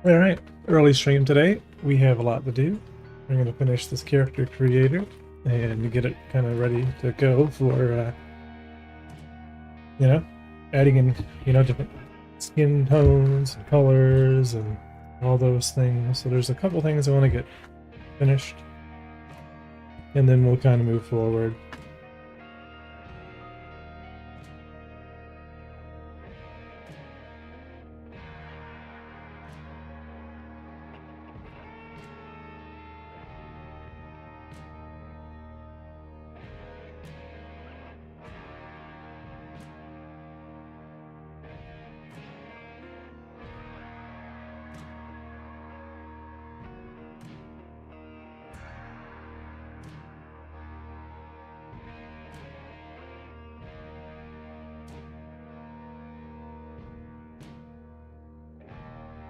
Alright, early stream today. We have a lot to do. We're going to finish this character creator and get it kind of ready to go for, you know, adding in, different skin tones and colors and all those things. So there's a couple things I want to get finished, and then we'll kind of move forward.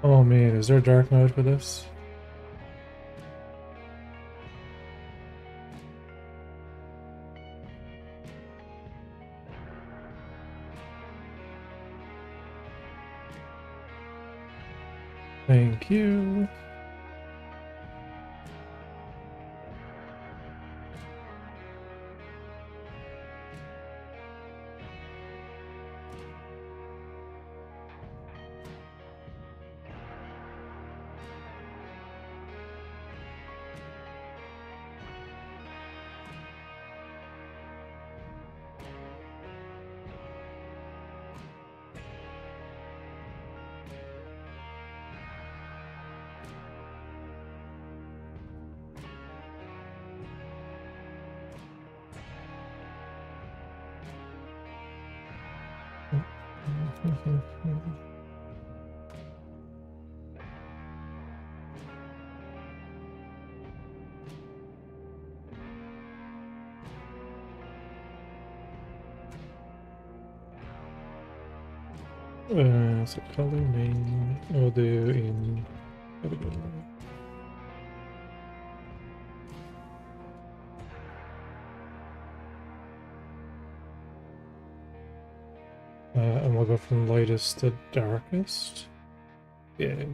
Oh man, is there a dark mode for this? Thank you. So color name we'll do in category. And we'll go from lightest to darkest. Yeah.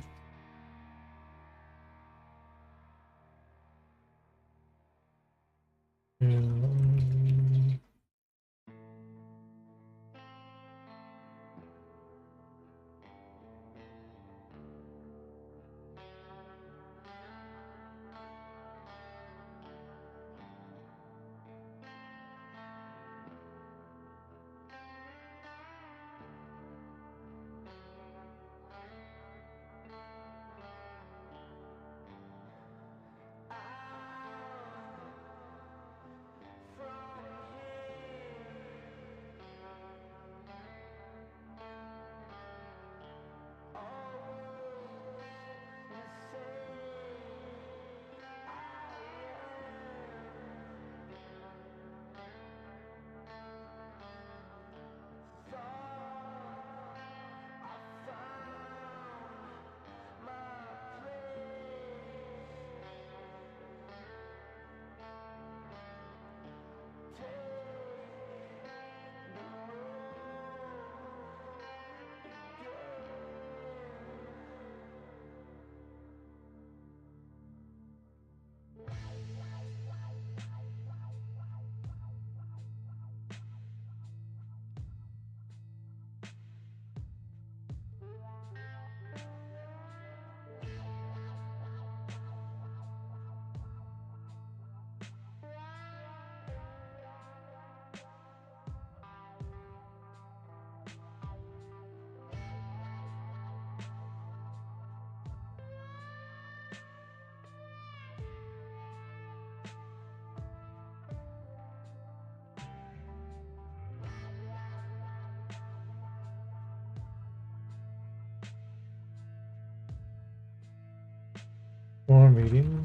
Um, more medium.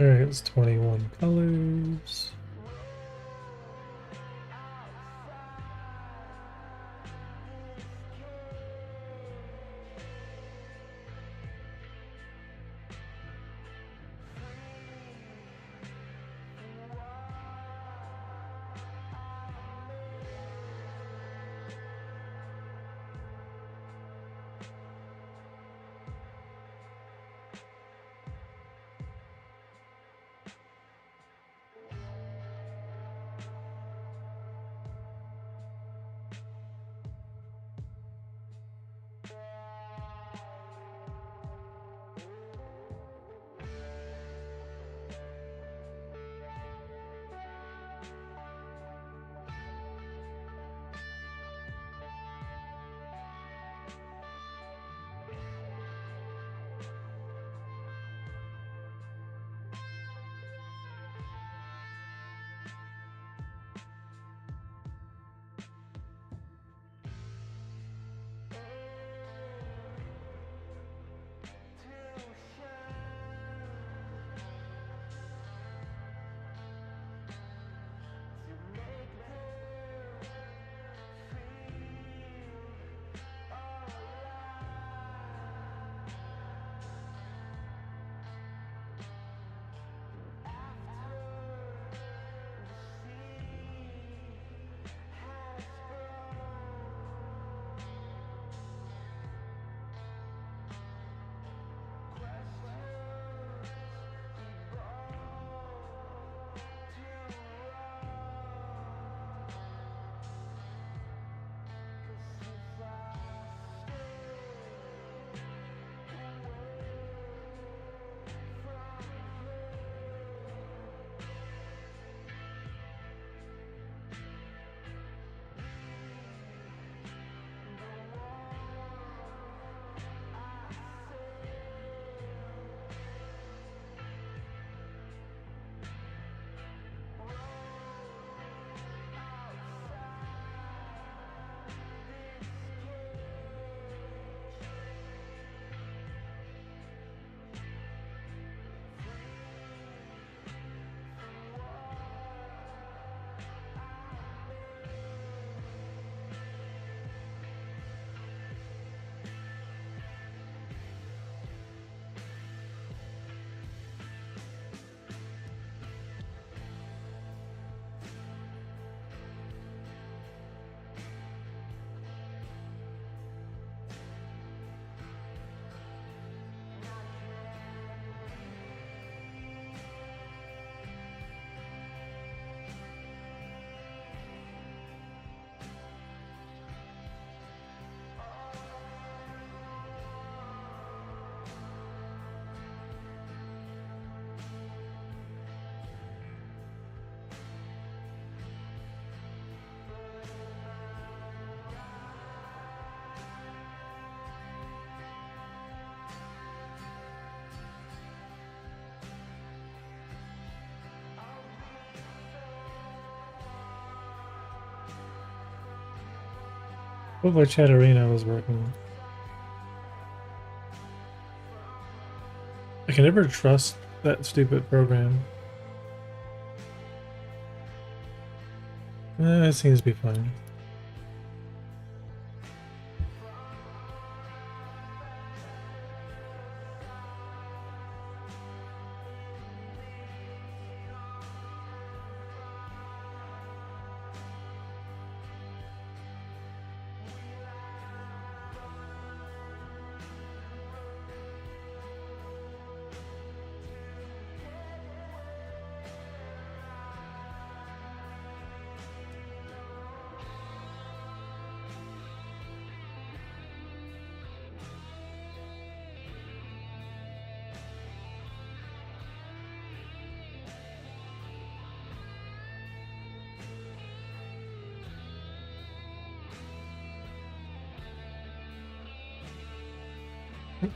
Alright, it's 21 colors. Hopefully Chatterino was working. I can never trust that stupid program. It seems to be fine.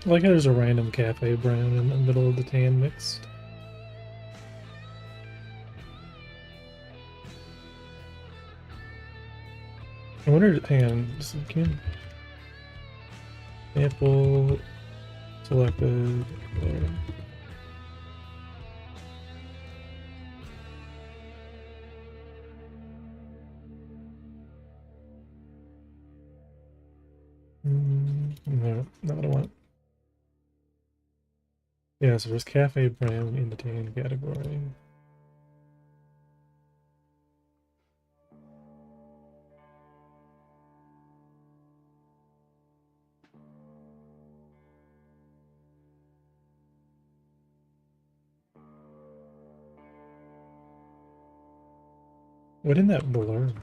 Like there's a random cafe brown in the middle of the tan mixed. I wonder, hang on, can sample selected there. No, not what I want. Yeah, so there's cafe brand in the tan category. What in that blur?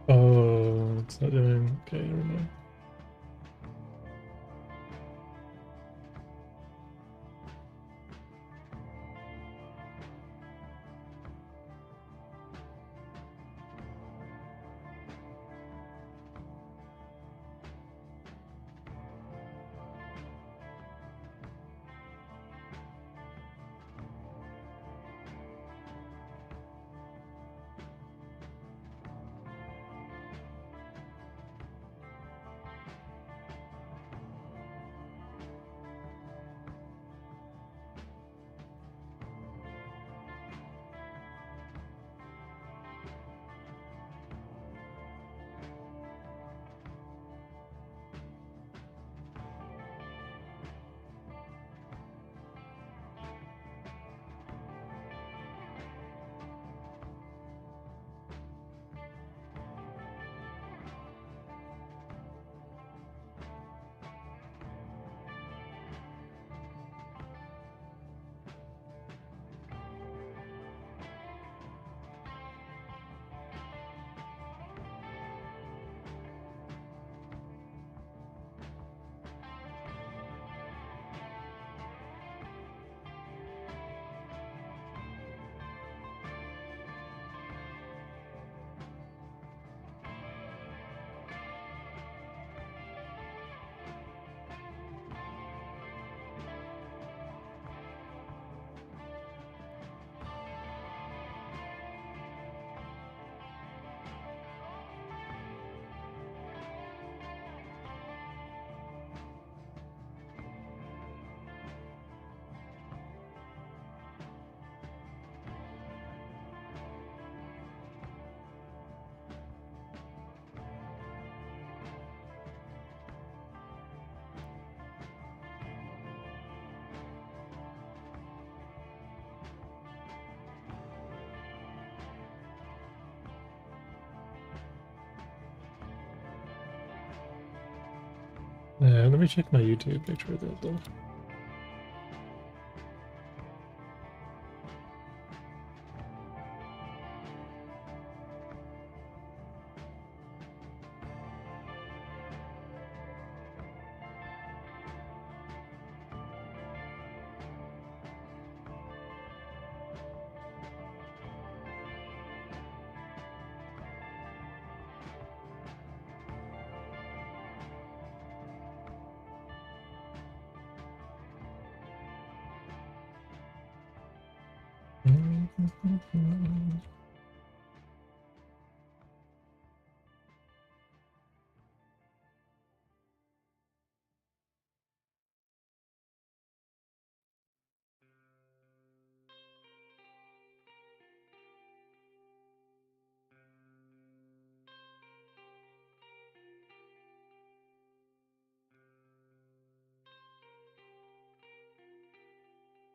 Oh, it's not doing okay. Never mind. Let me check my YouTube picture of that though.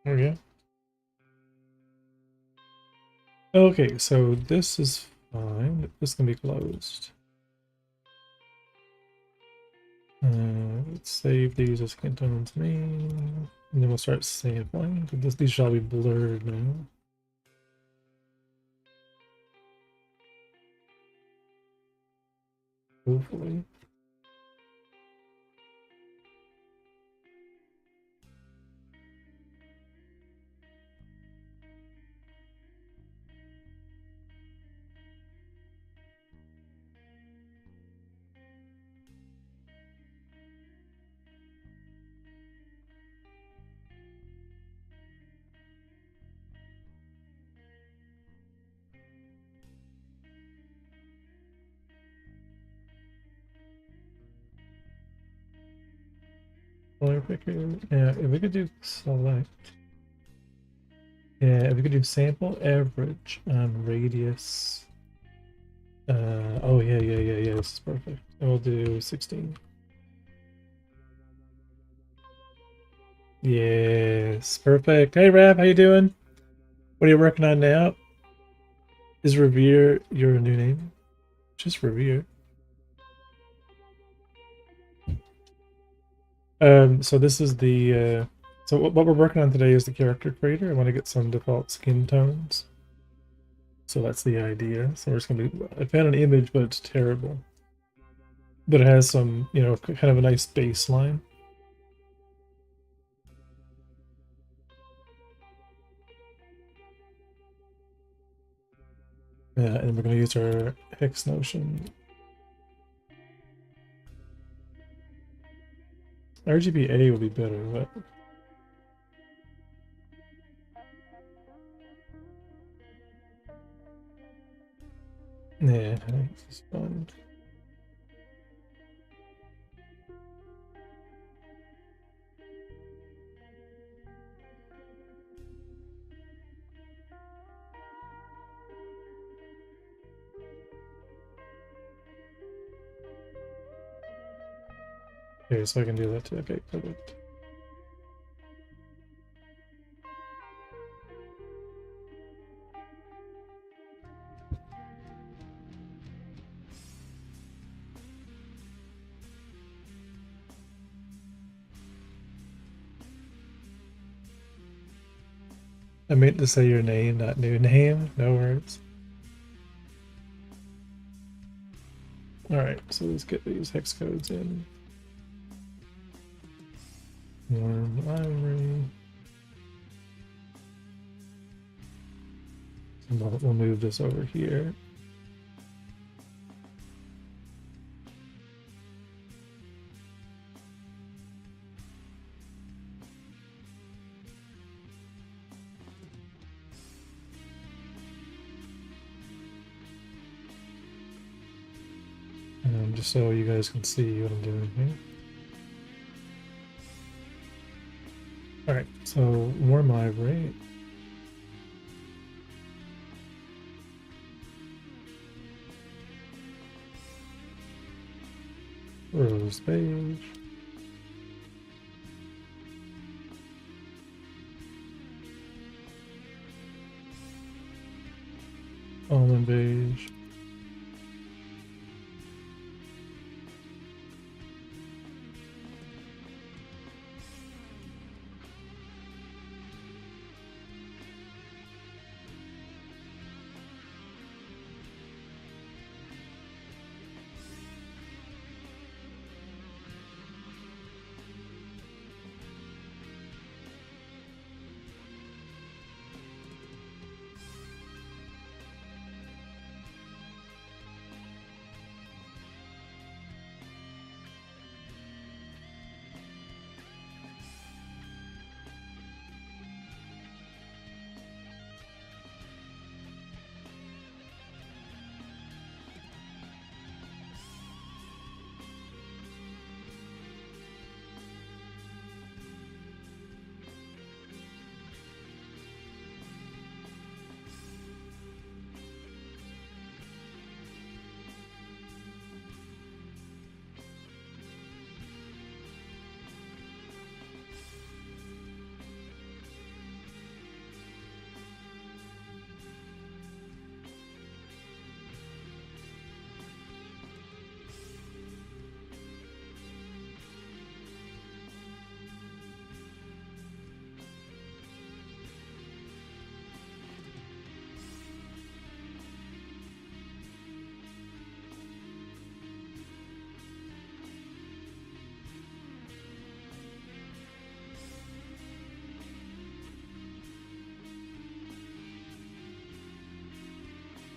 Oh yeah. Okay, so this is fine. This can be closed. Let's save these as skin tones main. And then we'll start sampling. These shall be blurred now. Hopefully. Color picker. Yeah, if we could do select. Yeah, if we could do sample average on radius. Oh yeah, this is perfect. And we'll do 16. Yes, perfect. Hey Rab, how you doing? What are you working on now? Is Revere your new name? Just Revere. So this is the so what we're working on today is the character creator. I want to get some default skin tones. So that's the idea. So we're just gonna be, I found an image, but it's terrible. But it has some, you know, kind of a nice baseline. Yeah, and we're gonna use our hex notion. RGBA would be better, but yeah, hex is fun. Okay, so I can do that too. Okay, perfect. I meant to say your name, not new name. No words. Alright, so let's get these hex codes in. Warm library. We'll move this over here. Just so you guys can see what I'm doing here. Alright, so warm library. Rose beige. Almond beige.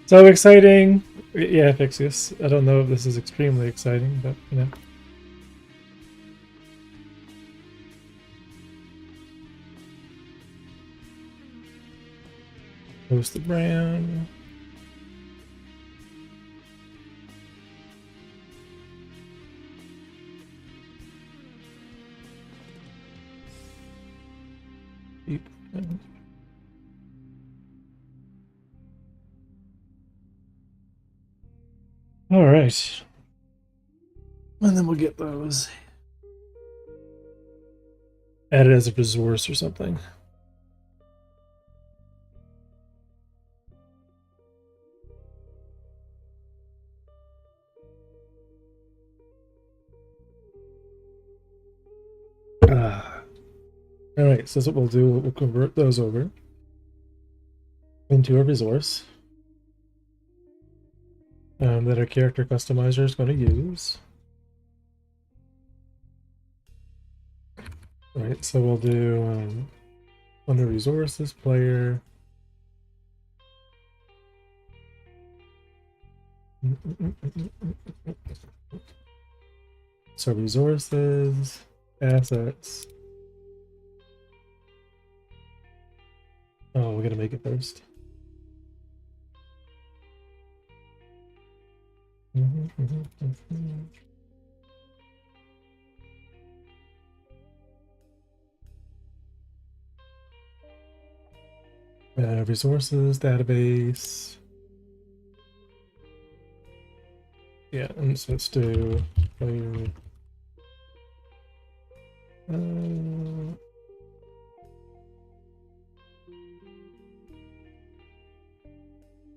So exciting! Yeah, Fixius. I don't know if this is extremely exciting, but you know. Post the brand. Keep. All right. And then we'll get those added as a resource or something. All right, so that's what we'll do. We'll convert those over into a resource that our character customizer is going to use. All right, so we'll do under resources, player. So resources, assets. Oh, we're gonna make it first. Resources, database. Yeah, and so let's do player.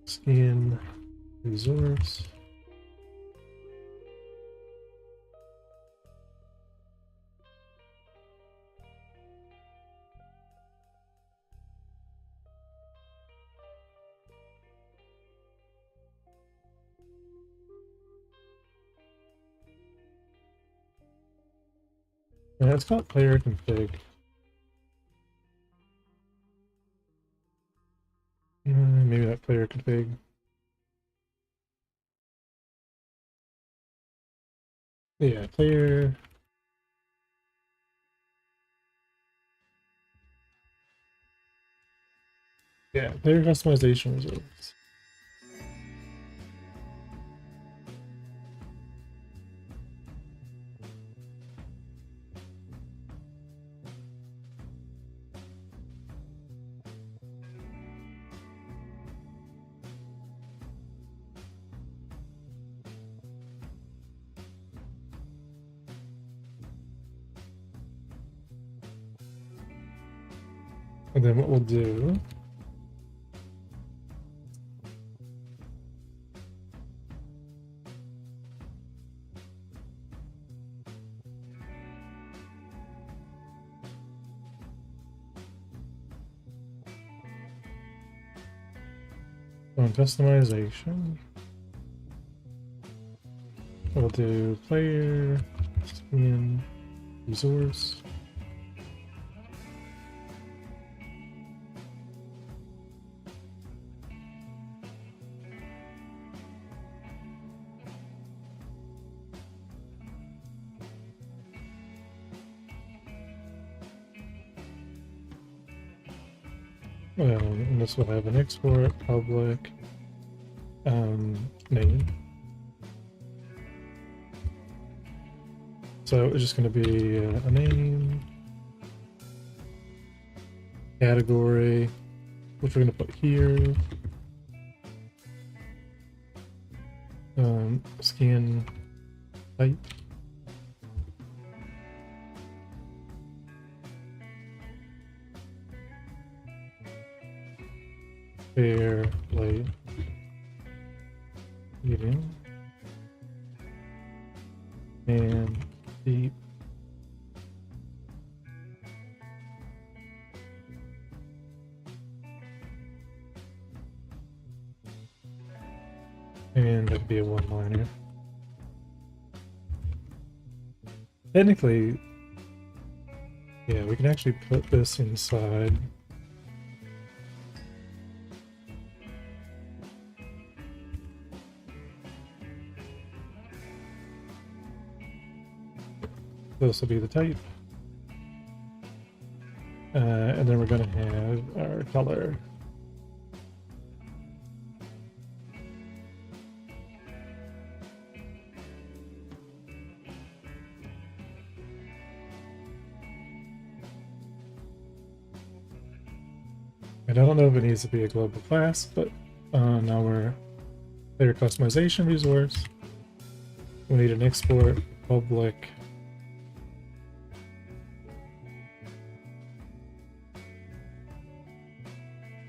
Skin resource. Yeah, it's called player config. Maybe that player config. Yeah, player. Yeah, player customization resource. And then what we'll do on customization, we'll do player skin resource. And this will have an export public name. So it's just going to be a name, category, which we're going to put here, skin type, fair, light, medium, and deep. And that'd be a one-liner. Technically, yeah, we can actually put this inside. This will be the type. And then we're going to have our color. And I don't know if it needs to be a global class, but on our player customization resource, we need an export public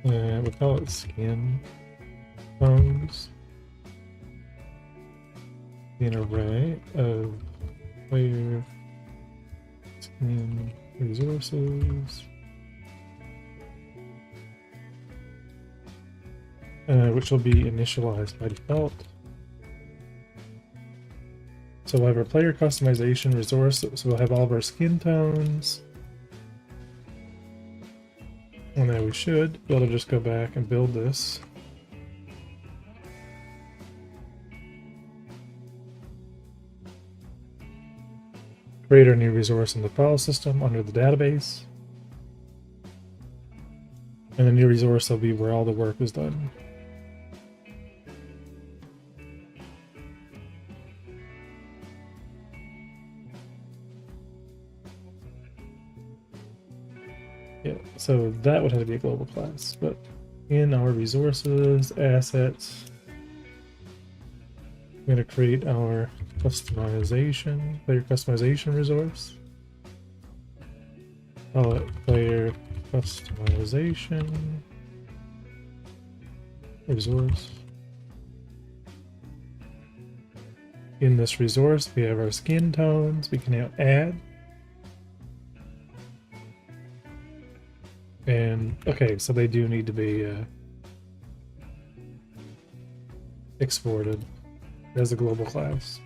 we'll call it skin tones, an array of player skin resources, which will be initialized by default. So we'll have our player customization resource, so we'll have all of our skin tones. And then we should be able to just go back and build this. Create our new resource in the file system under the database. And the new resource will be where all the work was done. Yeah, so that would have to be a global class, but in our resources, assets, I'm going to create our customization, player customization resource. Call it player customization resource. In this resource, we have our skin tones. We can now add. And okay, so they do need to be exported as a global class.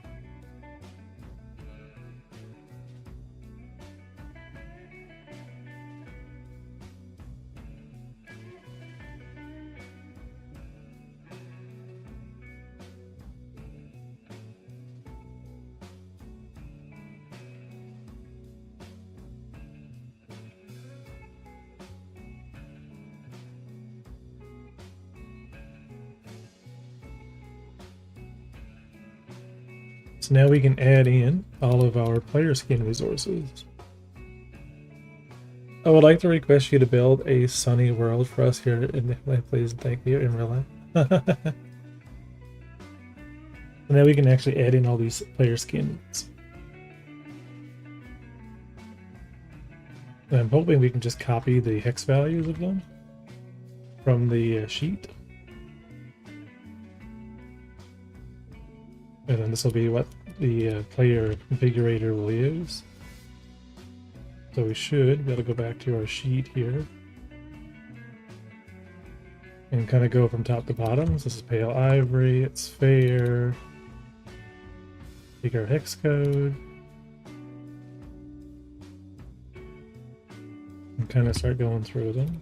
So now we can add in all of our player skin resources. I would like to request you to build a sunny world for us here in life, please, and thank you, in real life. And now we can actually add in all these player skins. And I'm hoping we can just copy the hex values of them from the sheet. And then this will be what the player configurator will use. So we should be able to go back to our sheet here and kind of go from top to bottom. So this is pale ivory, it's fair. Take our hex code and kind of start going through them.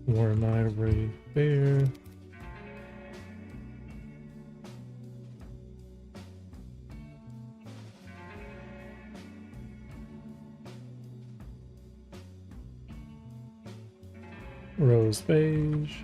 Warm ivory, fair. Rose beige.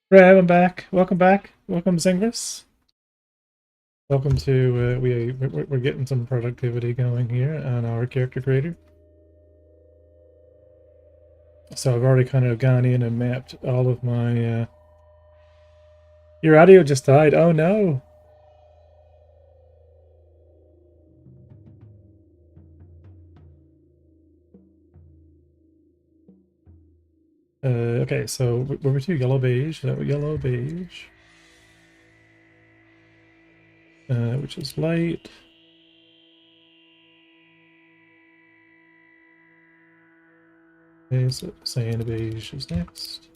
Rev, I'm back. Welcome back. Welcome, Zingris. Welcome to we're getting some productivity going here on our character creator. So I've already kind of gone in and mapped all of my. Your audio just died. Oh no. Okay, so where were you? Yellow beige. Yellow beige. Which is light. Okay, so cyan beige is next.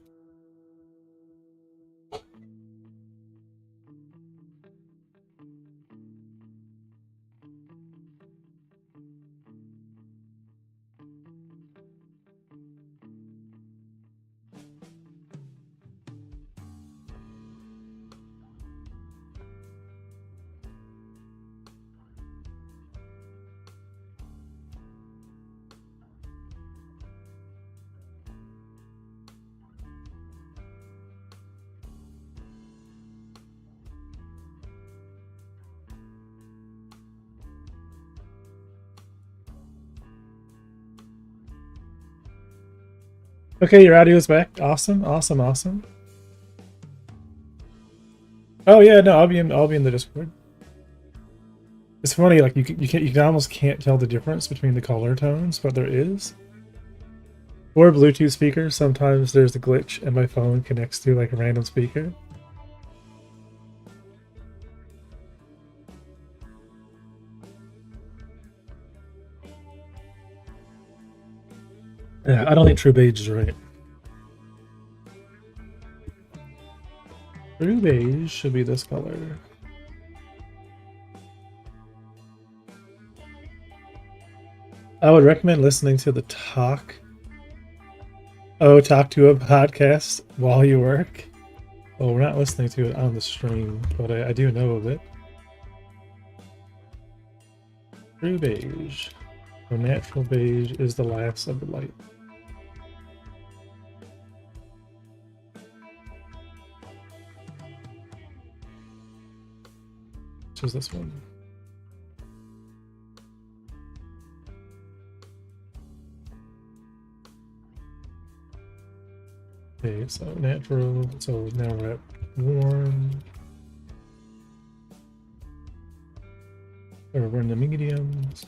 Okay, your audio is back. Awesome, awesome, awesome. Oh yeah, no, I'll be in the Discord. It's funny, like you can almost can't tell the difference between the color tones, but there is. Or Bluetooth speakers. Sometimes there's a glitch, and my phone connects to like a random speaker. Yeah, I don't think True Beige is right. True Beige should be this color. I would recommend listening to the talk. Oh, talk to a podcast while you work. Well, we're not listening to it on the stream, but I do know of it. True Beige. So natural beige is the last of the light. Which is this one. Okay, so natural. So now we're at warm. Or we're in the mediums.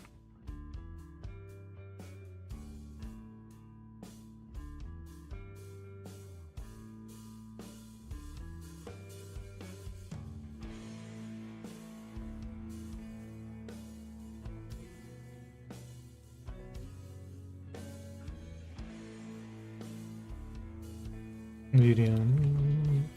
Medium.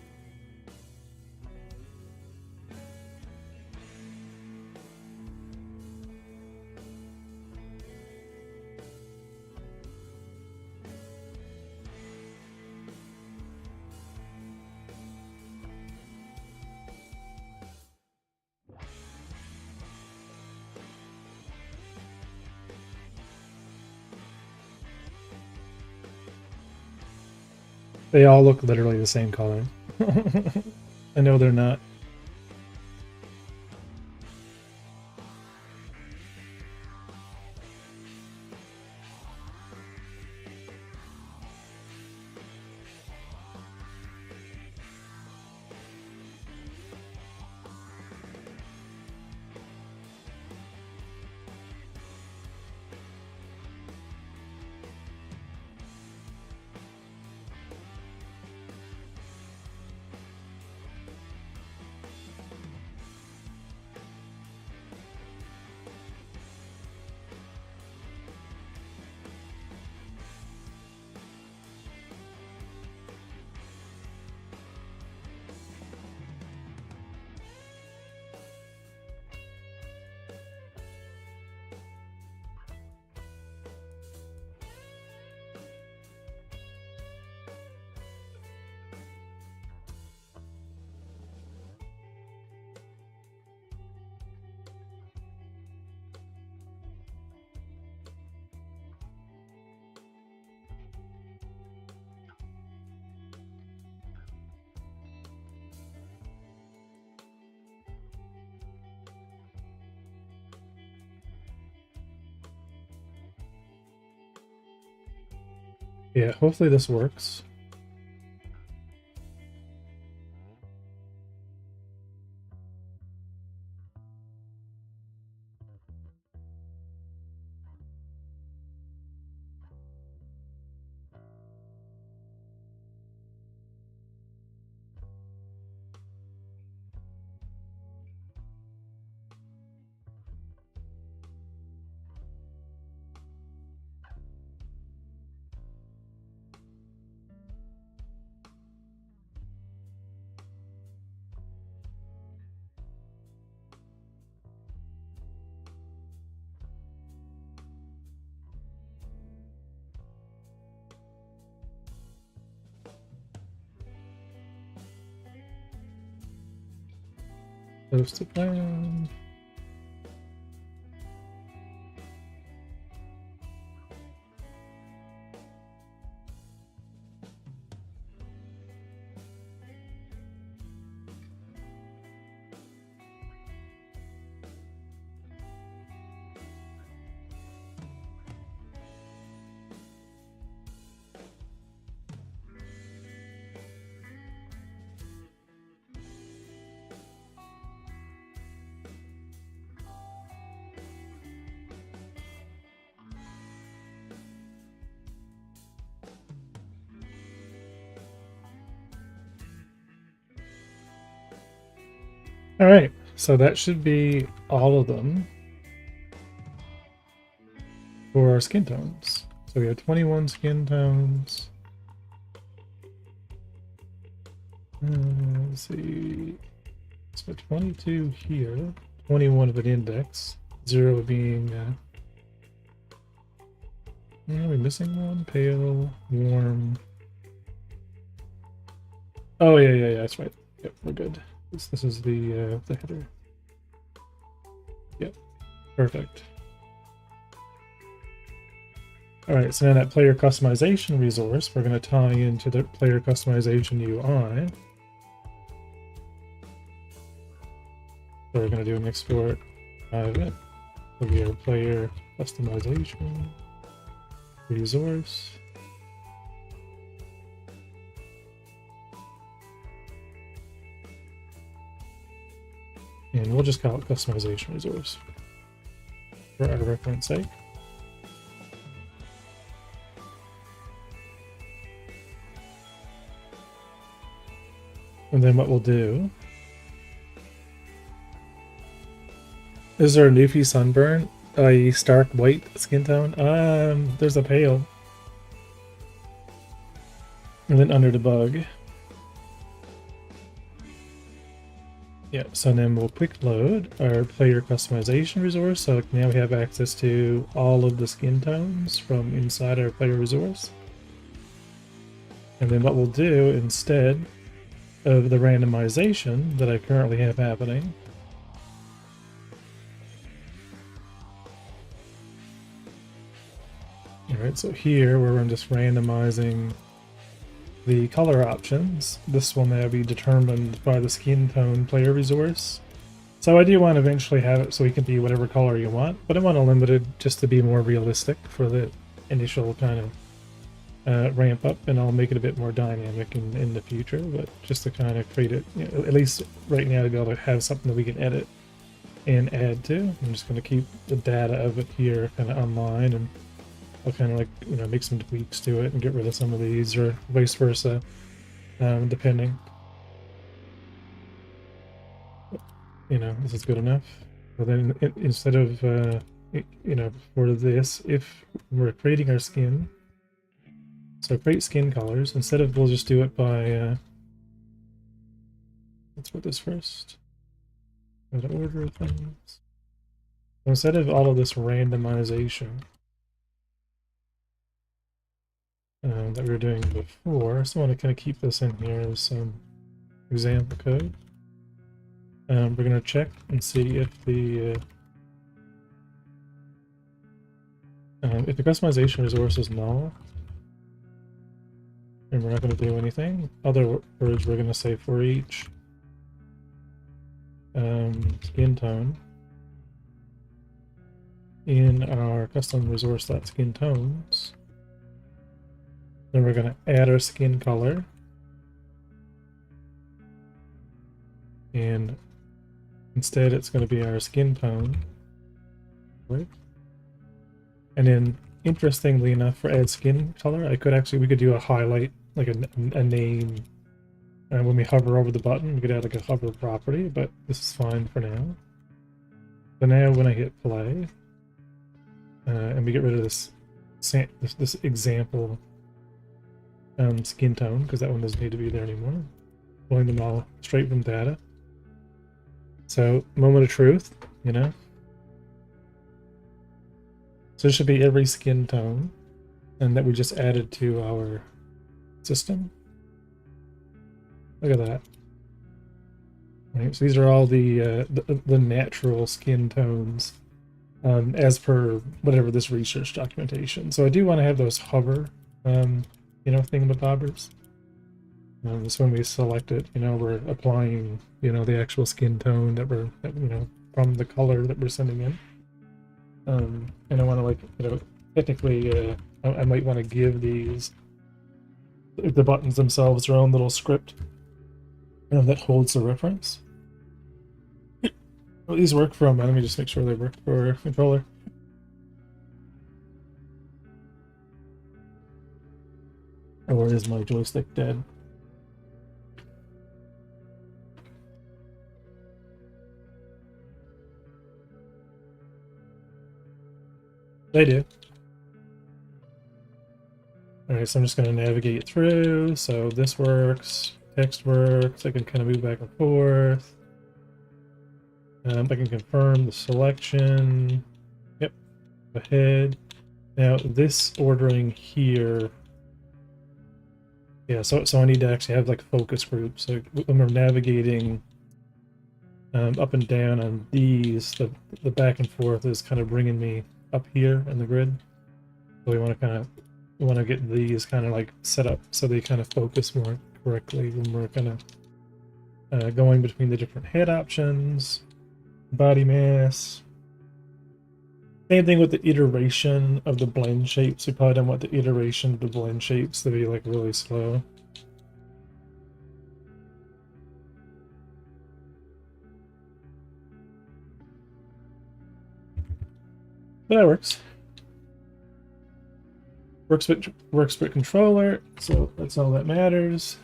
They all look literally the same color. I know they're not. Yeah, hopefully this works. Close to plan. All right, so that should be all of them for our skin tones. So we have 21 skin tones. Let's see. So 22 here, 21 of an index, 0 being. Are we missing one? Pale, warm. Oh yeah, that's right. Yep, we're good. This is the header. Yep, perfect. All right, so now that player customization resource, we're going to tie into the player customization UI. So we're going to do an export event of your player customization resource. And we'll just call it customization resource for our reference sake. And then what we'll do is there a Newfie sunburn, i.e. stark white skin tone? There's a pale. And then under debug. Yeah, so then we'll quick load our player customization resource. So now we have access to all of the skin tones from inside our player resource. And then what we'll do instead of the randomization that I currently have happening, all right, so here where I'm just randomizing the color options, this will now be determined by the skin tone player resource. So I do want to eventually have it so it can be whatever color you want, but I want to limit it just to be more realistic for the initial kind of ramp up, and I'll make it a bit more dynamic in the future, but just to kind of create it, at least right now, to be able to have something that we can edit and add to. I'm just going to keep the data of it here kind of online, and I'll kind of like, make some tweaks to it and get rid of some of these, or vice versa, depending. This is good enough. But then instead of, for this, if we're creating our skin, so create skin colors, instead of, we'll just do it by, let's put this first. Gotta order things. So instead of all of this randomization that we were doing before, I still want to kind of keep this in here as some example code. We're going to check and see if the customization resource is null, and we're not going to do anything. Other words, we're going to say for each skin tone in our custom resource.skin tones. Then we're going to add our skin color, and instead it's going to be our skin tone, right? And then, interestingly enough, for add skin color, we could do a highlight, like a name, and when we hover over the button, we could add like a hover property, but this is fine for now. So now when I hit play, and we get rid of this example skin tone, because that one doesn't need to be there anymore, pulling them all straight from data. So, moment of truth, So this should be every skin tone, and that we just added to our system. Look at that. Right, so these are all the natural skin tones, as per whatever this research documentation. So I do want to have those hover, thingamabobbers. So when we select it, we're applying, the actual skin tone from the color that we're sending in. And I want to technically, I might want to give these, the buttons themselves, their own little script, that holds the reference. Well, these work from, let me just make sure they work for controller. Or is my joystick dead? They do. Alright, so I'm just going to navigate through. So this works, text works, I can kind of move back and forth. I can confirm the selection. Yep, ahead. Now this ordering here, yeah, so I need to actually have like focus groups. So when we're navigating up and down on these, the back and forth is kind of bringing me up here in the grid. So we want to get these kind of like set up so they kind of focus more correctly when we're kind of going between the different head options, body mass. Same thing with the iteration of the blend shapes. We probably don't want the iteration of the blend shapes to be like really slow. But that works. Works with controller, so that's all that matters.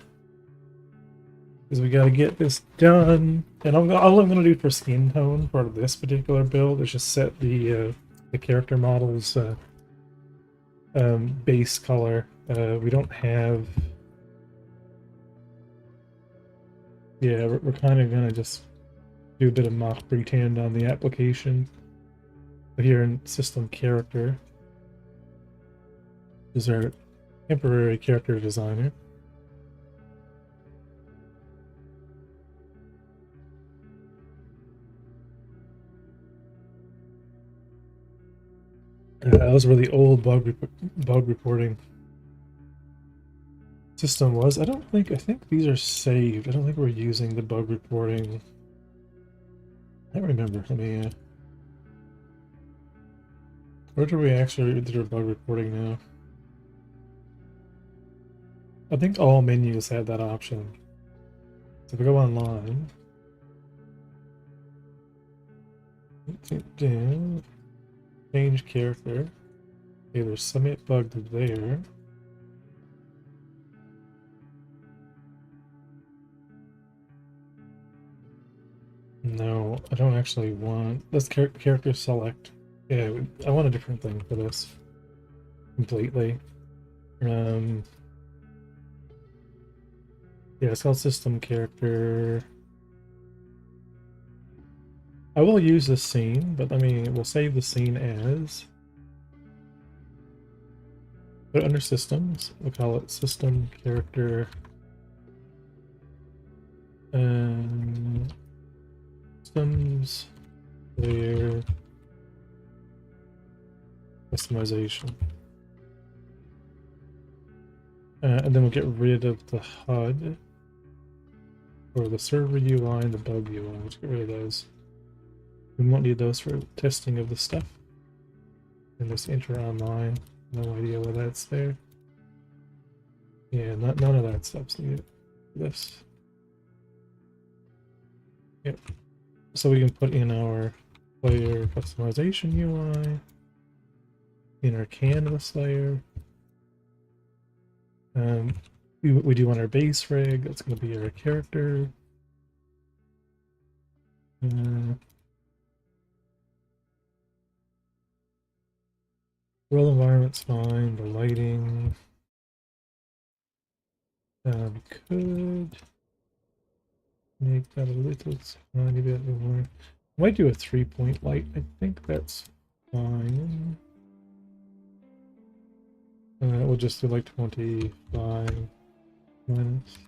Because we got to get this done. And all I'm going to do for skin tone for this particular build is just set the character model's base color. We don't have... Yeah, we're kind of going to just do a bit of mock pretend on the application. But here in system character is our temporary character designer. Those were the old bug reporting system was. I think these are saved. I don't think we're using the bug reporting. I don't remember. Let me where do we actually do our bug reporting now? I think all menus have that option. So if we go online, change character. Okay, there's submit bug there. No, I don't actually want... Let's character select. Yeah, I want a different thing for this. Completely. Yeah, it's called system character. I will use this scene, but we'll save the scene as... Put it under systems. We'll call it system character. Systems layer customization. And then we'll get rid of the HUD or the server UI and the bug UI. Let's get rid of those. We won't need those for testing of the stuff. And this enter online. No idea why that's there. Yeah, none of that stuff's needed. This. Yep. So we can put in our player customization UI, in our canvas layer. We do want our base rig. That's going to be our character. World environment's fine. The lighting. Could make that a little tiny bit more. Might do a 3-point light. I think that's fine. We'll just do like 25 minus.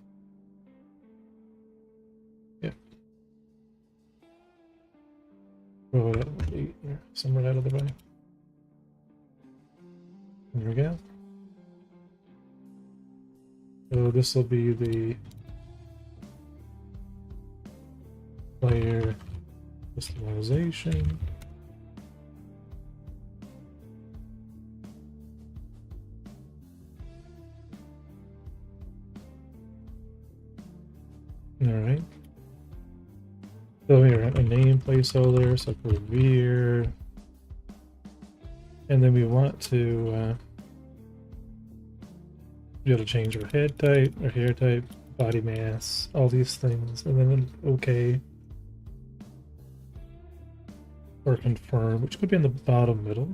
Yeah. Oh, that would be here, somewhere out of the way. There we go. So this will be the player customization. Alright. So here, a name placeholder, so for Revere. And then we want to be able to change our head type, our hair type, body mass, all these things, and then OK. Or confirm, which could be in the bottom middle.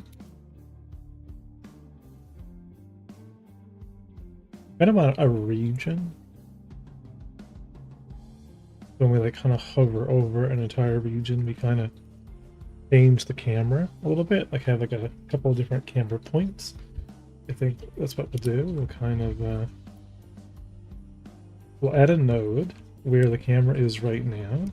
Kind of want a region. When we like kind of hover over an entire region, we kind of change the camera a little bit, like have like a couple of different camera points. I think that's what we'll do. We'll kind of we'll add a node where the camera is right now.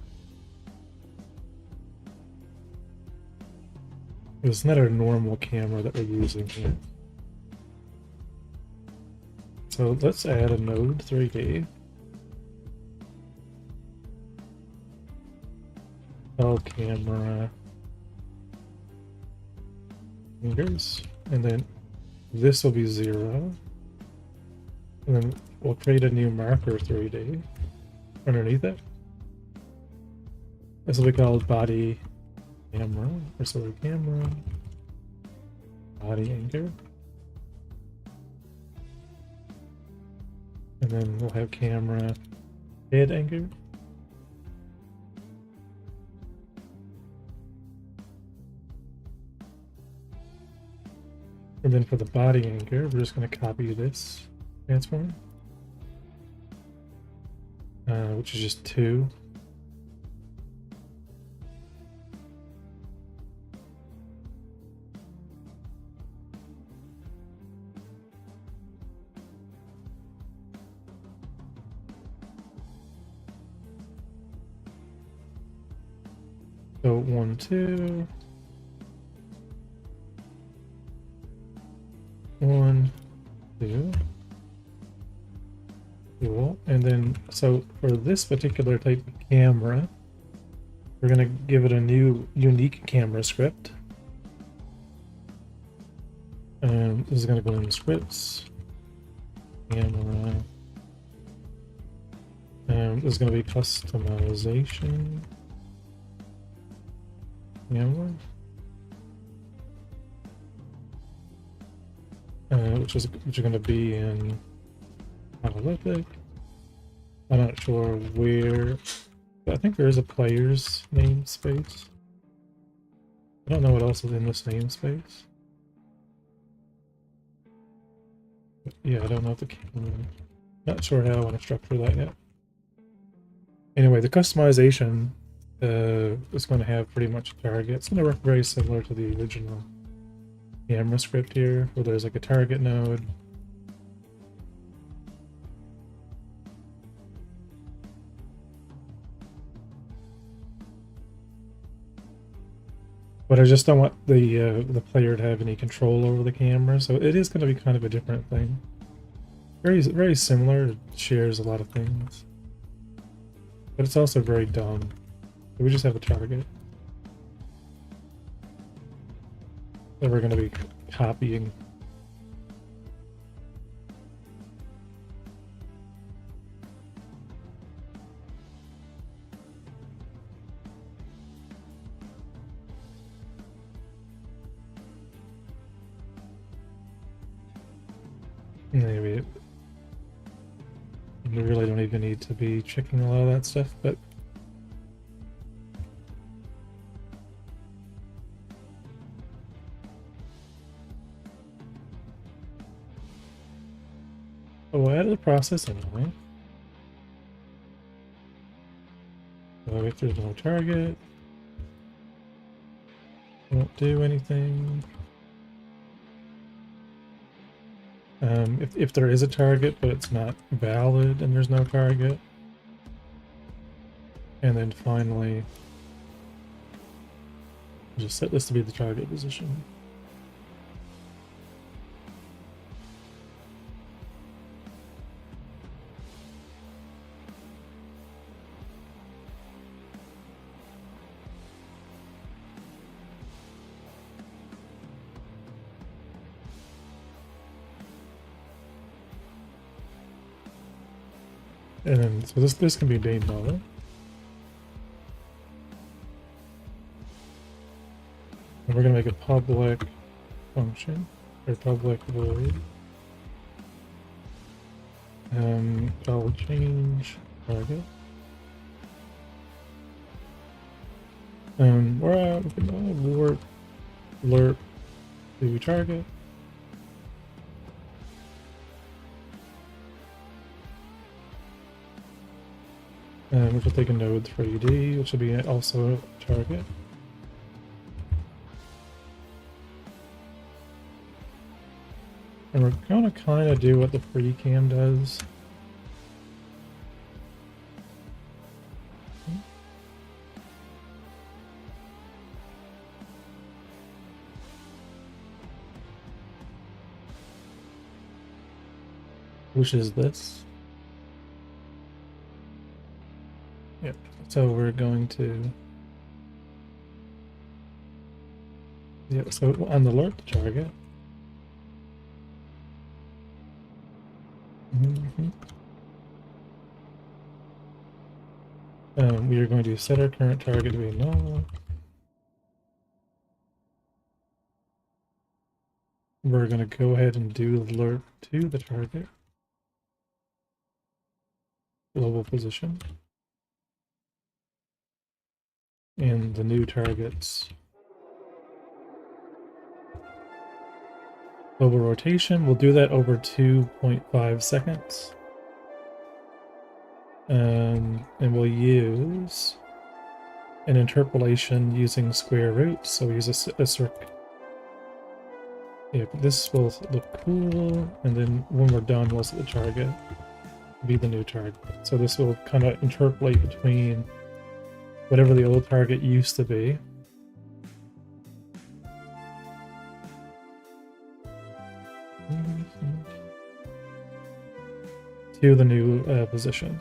It's not our normal camera that we're using here. So let's add a node 3D. Call camera meters, and then this will be 0. And then we'll create a new marker 3D underneath it. This will be called body camera, or sorry, camera body anchor. And then we'll have camera head anchor. And then for the body anchor, we're just going to copy this transform, which is just 2. So 1, 2. 1, 2. Cool. And then, so for this particular type of camera, we're going to give it a new unique camera script. And this is going to go in scripts. Camera. And this is going to be customization. Camera. Which are going to be in monolithic. I'm not sure where, but I think there is a player's namespace. I don't know what else is in this namespace. But yeah, I don't know if the camera. Not sure how I want to structure that yet. Anyway, the customization is going to have pretty much a target. It's going to work very similar to the original camera script here, where there's like a target node. But I just don't want the player to have any control over the camera, so it is going to be kind of a different thing. Very similar, it shares a lot of things. But it's also very dumb. So we just have a target that we're going to be copying. Maybe we really don't even need to be checking a lot of that stuff, but we'll add the process anyway. So if there's no target, won't do anything. If there is a target, but it's not valid and there's no target. And then finally, Just set this to be the target position. And then, so this can be named null. And we're gonna make a public function or public void. I'll change target. We're at warp alert to target. Which will take a node 3D, which will be also a target. And we're gonna kind of do what the pre-cam does. Which is this. Yep. So we're going to. Yep. So on the alert target. We are going to set our current target to be null. We're going to go ahead and do alert to the target. Global position. And the new targets. Global rotation, we'll do that over 2.5 seconds. And we'll use an interpolation using square root, so we use a circ. Yeah, this will look cool, and then when we're done, we'll set the target be the new target. So this will kind of interpolate between whatever the old target used to be. To the new position.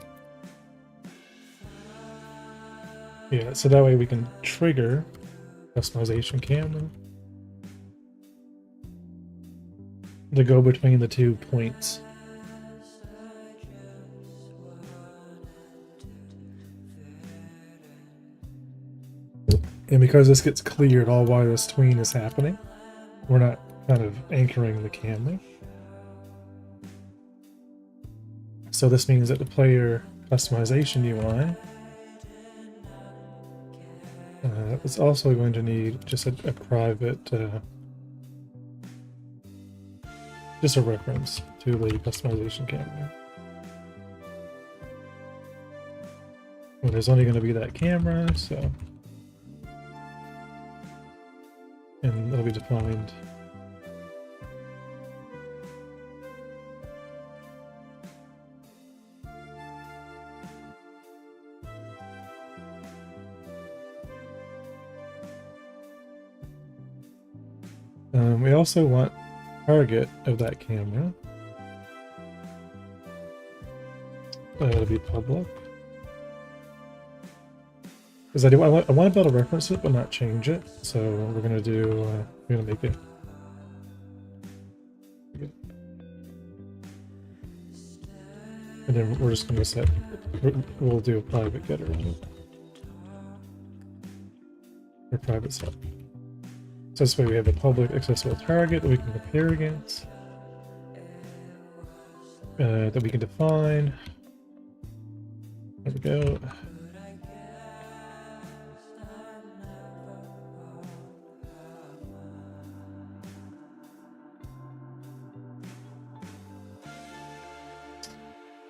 Yeah, so that way we can trigger customization camera to go between the 2 points. And because this gets cleared all while this tween is happening, we're not kind of anchoring the camera. So this means that the player customization UI is also going to need just a private, just a reference to the customization camera. Well, there's only going to be that camera, so. And it'll be defined. We also want target of that camera to be public. Because I want to be able to reference it but not change it. So we're gonna do we're gonna make it. And then we're just gonna set. We'll do a private getter on it. Or private set. So this way we have a public accessible target that we can compare against, that we can define. There we go.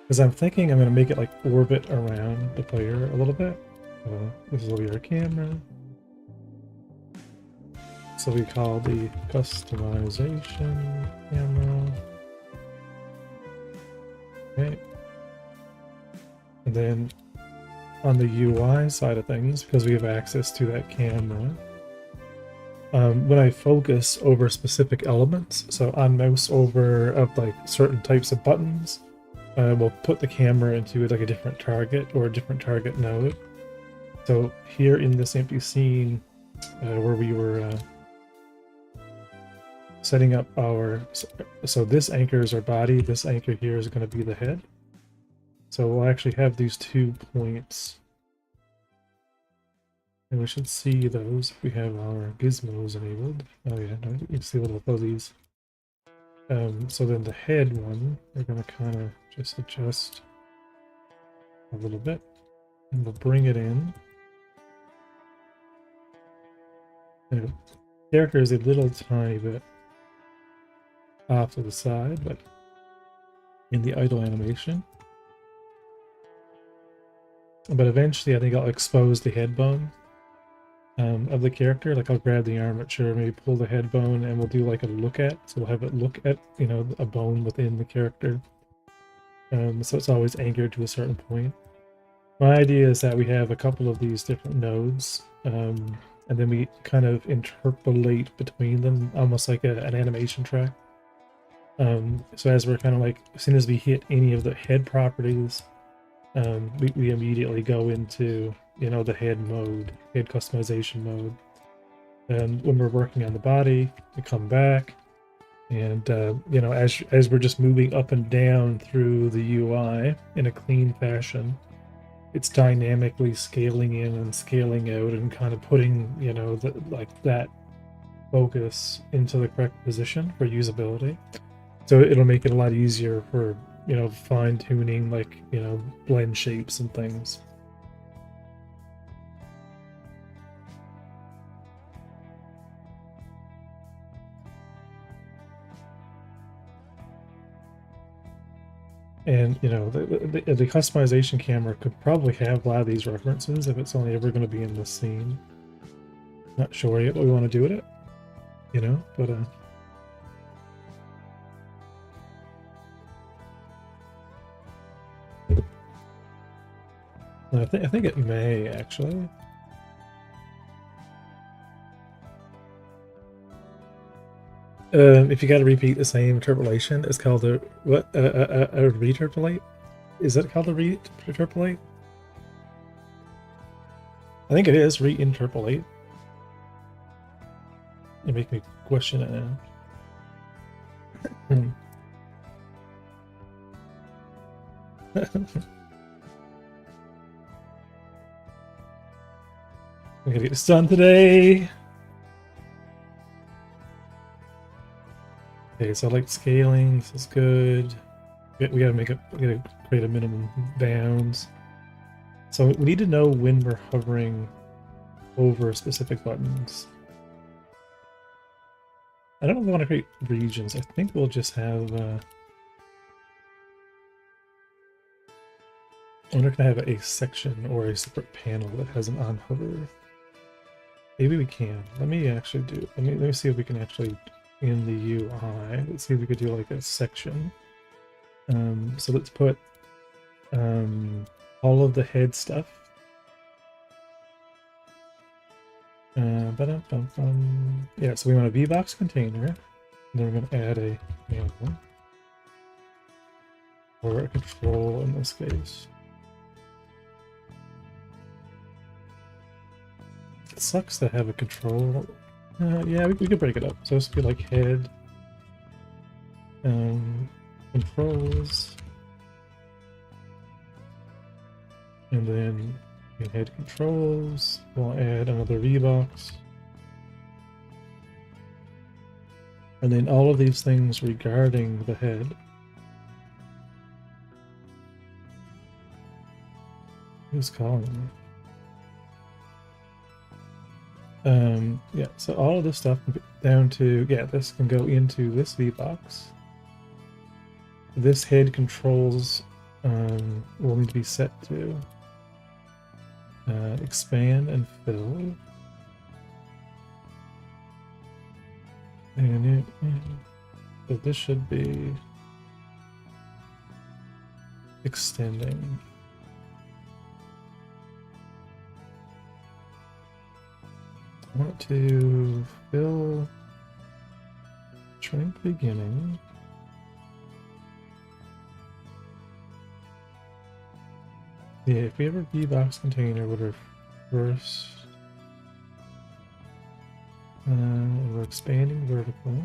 Because I'm thinking I'm going to make it like orbit around the player a little bit. This will be our camera. So we call the customization camera. Okay. And then on the UI side of things, because we have access to that camera, when I focus over specific elements, so on mouse over of like certain types of buttons, we'll put the camera into like a different target or a different target node. So here in this empty scene, where we were setting up our, so this anchor is our body, this anchor here is going to be the head. So we'll actually have these 2 points. And we should see those if we have our gizmos enabled. Oh yeah, no, you can see little fuzzies. So then the head one, we're going to kind of just adjust a little bit. And we'll bring it in. And the character is a little tiny bit off to the side, but in the idle animation. But eventually I think I'll expose the head bone of the character. Like I'll grab the armature, maybe pull the head bone, and we'll do like a look at. So we'll have it look at, you know, a bone within the character. So it's always anchored to a certain point. My idea is that we have a couple of these different nodes, and then we kind of interpolate between them, almost like an animation track. So as we're kind of like, as soon as we hit any of the head properties, we immediately go into, you know, the head mode, head customization mode. And when we're working on the body, we come back, and you know, as we're just moving up and down through the UI in a clean fashion, it's dynamically scaling in and scaling out and kind of putting, you know, like that focus into the correct position for usability. So it'll make it a lot easier for, you know, fine tuning, like, you know, blend shapes and things. And, you know, the customization camera could probably have a lot of these references if it's only ever going to be in this scene. Not sure yet what we want to do with it, you know, but I think it may actually. If you got to repeat the same interpolation, it's called a what? A reterpolate? Is that called a reterpolate? I think it is reinterpolate. You make me question it now. I'm gonna get this done today. Okay, so I like scaling. This is good. We gotta create a minimum bounds. So we need to know when we're hovering over specific buttons. I don't want to create regions. I think we'll just have. I wonder if I have a section or a separate panel that has an on hover. Maybe we can. Let me actually do. Let me see if we can actually in the UI. Let's see if we could do like a section. So let's put all of the head stuff. Yeah, so we want a VBox container. And then we're going to add a manual. Or a control in this case. It sucks to have a control. Yeah, we could break it up. So this would be like head. Controls. And then in head controls, we'll add another VBox. And then all of these things regarding the head. Who's calling me? Yeah, so all of this stuff down to, yeah, this can go into this VBox. This head controls will need to be set to expand and fill. And so this should be extending. I want to fill shrink beginning. Yeah, if we have a V-box container with our first, we're expanding vertical.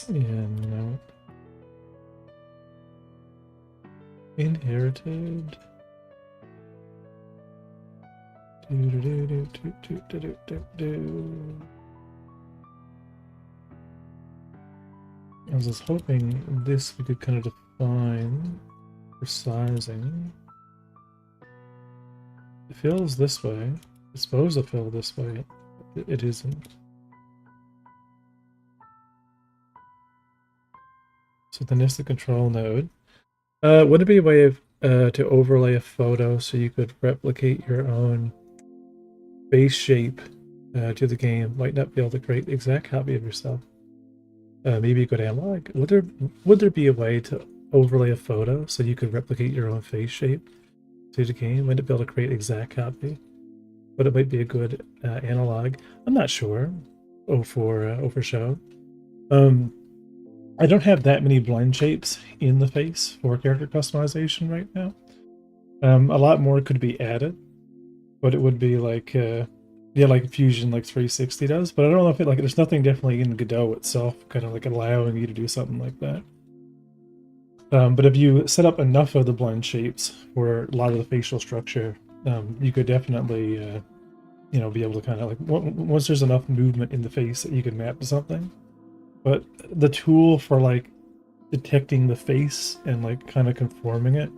And now inherited. I was just hoping this we could kind of define for sizing. It fills this way. It's supposed to fill this way. It isn't. So then there's the control node. Would it be a way of to overlay a photo so you could replicate your own face shape to the game? Might not be able to create the exact copy of yourself. Maybe you could analog. Would there be a way to overlay a photo so you could replicate your own face shape to the game? Might it be able to create exact copy? But it might be a good analog. I'm not sure. For show. I don't have that many blend shapes in the face for character customization right now. A lot more could be added, but it would be like, yeah, like Fusion like 360 does. But I don't know if it like there's nothing definitely in Godot itself kind of like allowing you to do something like that. But if you set up enough of the blend shapes for a lot of the facial structure, you could definitely, you know, be able to kind of like once there's enough movement in the face that you can map to something. But the tool for like detecting the face and like kind of conforming it,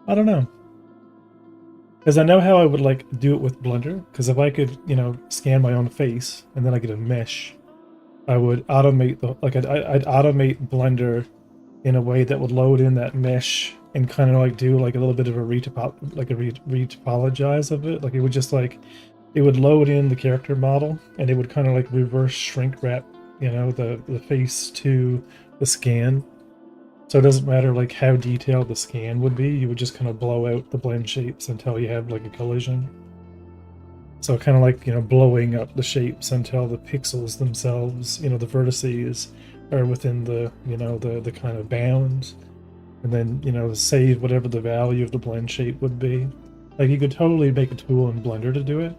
I don't know. Because I know how I would like do it with Blender. Because if I could, you know, scan my own face and then I get a mesh, I would automate the like I'd automate Blender in a way that would load in that mesh and kind of like do like a little bit of a retopologize of it. Like it would just like it would load in the character model and it would kind of like reverse shrink wrap, you know, the face to the scan. So it doesn't matter like how detailed the scan would be, you would just kind of blow out the blend shapes until you have like a collision. So kind of like, you know, blowing up the shapes until the pixels themselves, you know, the vertices are within the, you know, the kind of bounds. And then, you know, save whatever the value of the blend shape would be. Like you could totally make a tool in Blender to do it,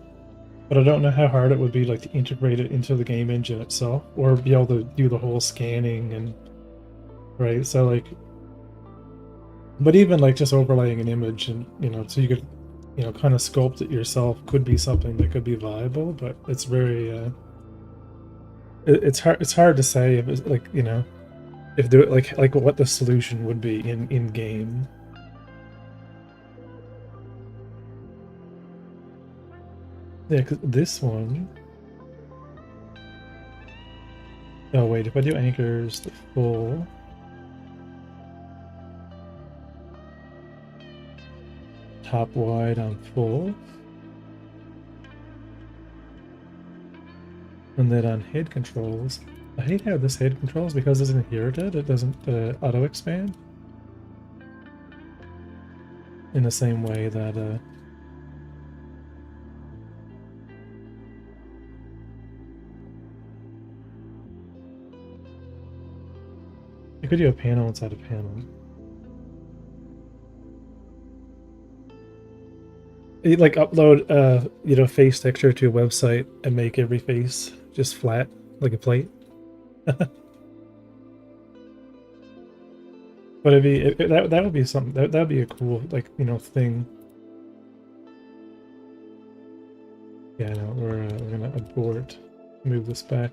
but I don't know how hard it would be like to integrate it into the game engine itself or be able to do the whole scanning and right. So like, but even like just overlaying an image and, you know, so you could, you know, kind of sculpt it yourself could be something that could be viable, but it's very, it's hard to say if it's like, you know, if there like what the solution would be in game. Yeah, because this one. Oh wait, if I do anchors the full. Top wide on full. And then on head controls, I hate how this head controls because it's inherited, it doesn't auto expand in the same way that you could do a panel inside a panel. You like upload you know, face texture to a website and make every face just flat like a plate. But that would be something that would be a cool like, you know, thing. Yeah, no, we're gonna abort, move this back.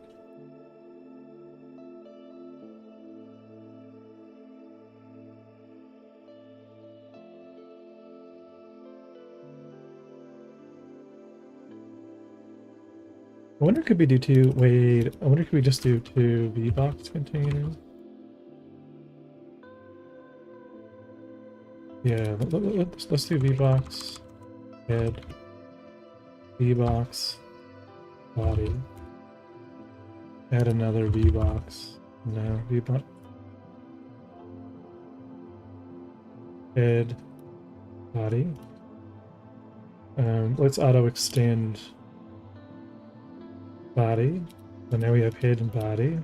I wonder could we do two, wait, I wonder could we just do two V-box containers? Yeah, let's do V-box head. V-box, body. Add another V-box. No, V-box. Head, body. Let's auto extend body. So now we have head and body.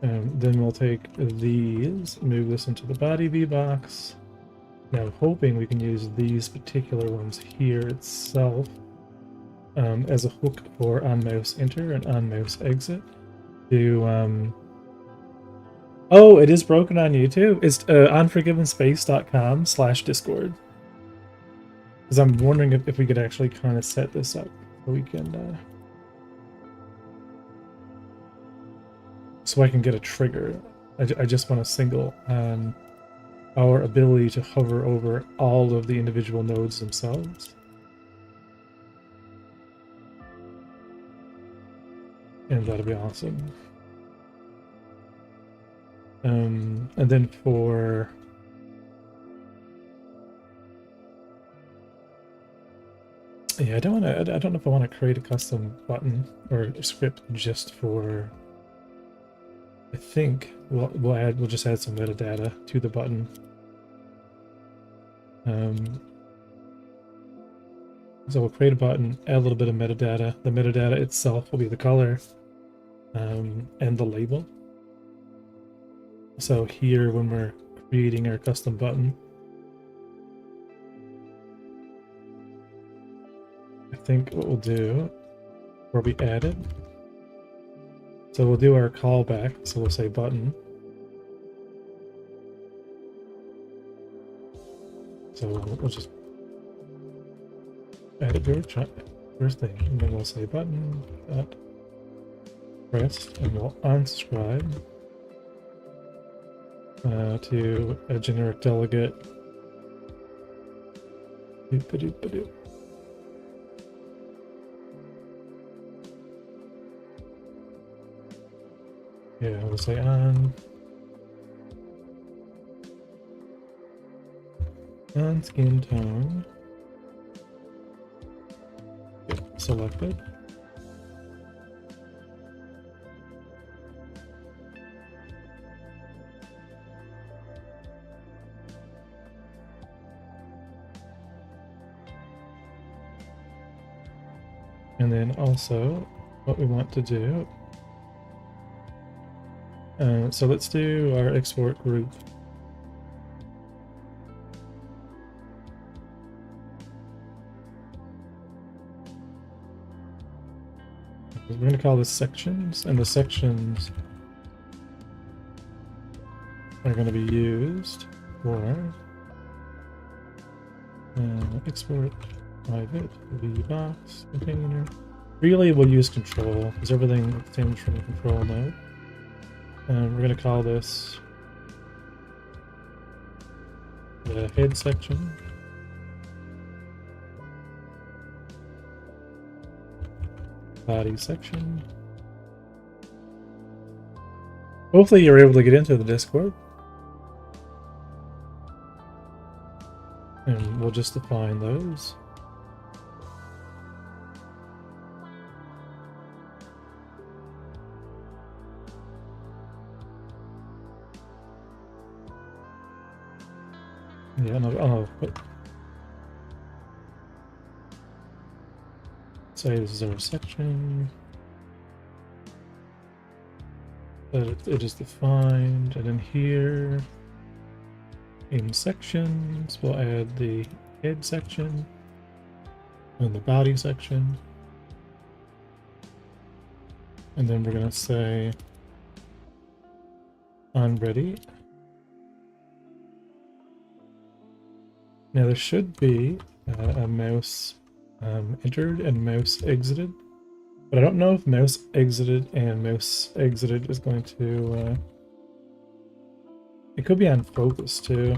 Then we'll take these, move this into the body V-box. Now hoping we can use these particular ones here itself as a hook for on mouse enter and on mouse exit. Oh, it is broken on YouTube. It's unforgivenspace.com/discord. Because I'm wondering if we could actually kind of set this up so we can so I can get a trigger. I just want to single our ability to hover over all of the individual nodes themselves. And that'll be awesome. And then for yeah, I don't know if I want to create a custom button or a script just for. I think we'll just add some metadata to the button. So we'll create a button, add a little bit of metadata. The metadata itself will be the color and the label. So here, when we're creating our custom button, I think what we'll do, where we add it, so we'll do our callback. So we'll say button. So we'll just add it to our first thing, and then we'll say button dot pressed, and we'll unscribe to a generic delegate. Doop-a-doop-a-doop. Yeah, we'll say on skin tone. Yep, selected. And then also what we want to do. So let's do our export group. We're going to call this sections, and the sections are going to be used for export private VBox container. Really, we'll use control because everything stems from the control node. And we're going to call this the head section. Body section. Hopefully you're able to get into the Discord. And we'll just define those. Yeah, I'll put, say this is our section. That it is defined, and in here, in sections, we'll add the head section and the body section. And then we're going to say on ready. Now there should be a mouse entered and mouse exited, but I don't know if mouse exited and mouse exited is going to, it could be on focus too.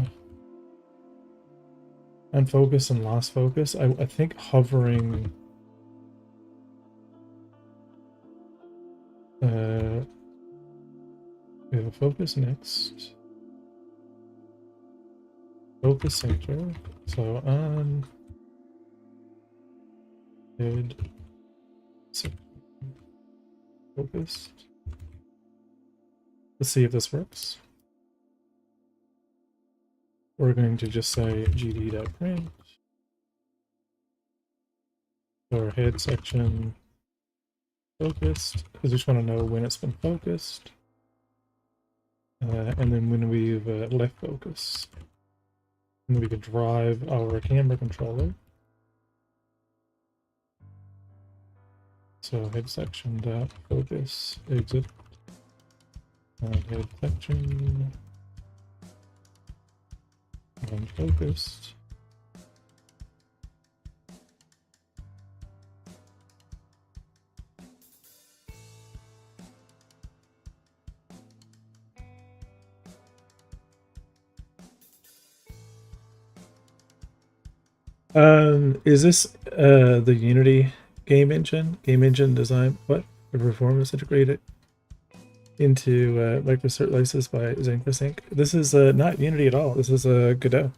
On focus and lost focus. I think hovering, we have a focus next. Focus center. So on Head focused. Let's see if this works. We're going to just say gd.print. Our head section focused, because we just want to know when it's been focused. And then when we've left focus. And we could drive our camera controller. So head section dot focus exit. Head section unfocused. Is this the Unity game engine design? What the performance integrated into microcert license by Zinc? This is not Unity at all. This is Godot.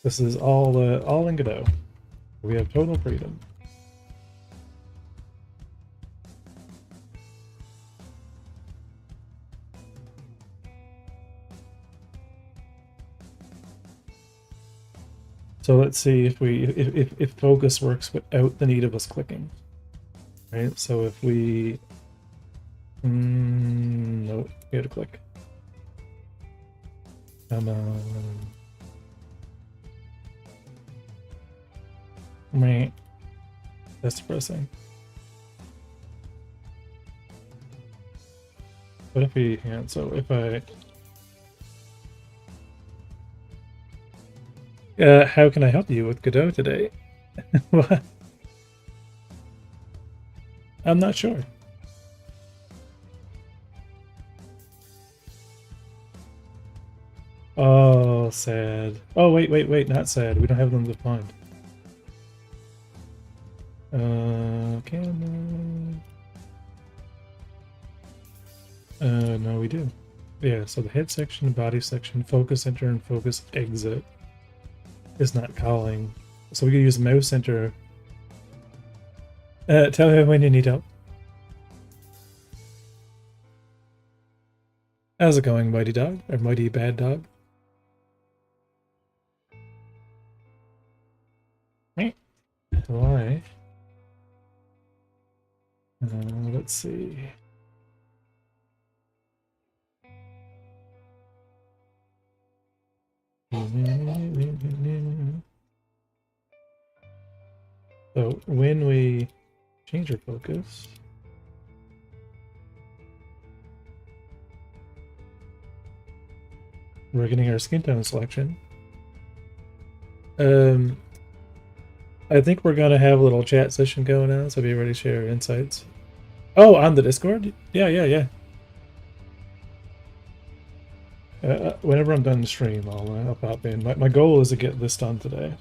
This is all in Godot. We have total freedom. So let's see if focus works without the need of us clicking. Right. So if we nope, we have to click. Come on. Right. That's depressing. What if we so if I how can I help you with Godot today? What? I'm not sure. Oh, sad. Oh, wait, not sad. We don't have them defined. Camera. No, we do. Yeah, so the head section, body section, focus center, and focus exit is not calling. So we can use mouse center. Tell me when you need help. How's it going, Mighty Dog? Or Mighty Bad Dog? Why? Let's see. So when we change our focus, we're getting our skin tone selection. I think we're gonna have a little chat session going on, so be ready to share insights. Oh, on the Discord? Yeah. Whenever I'm done the stream, I'll pop in. My goal is to get this done today.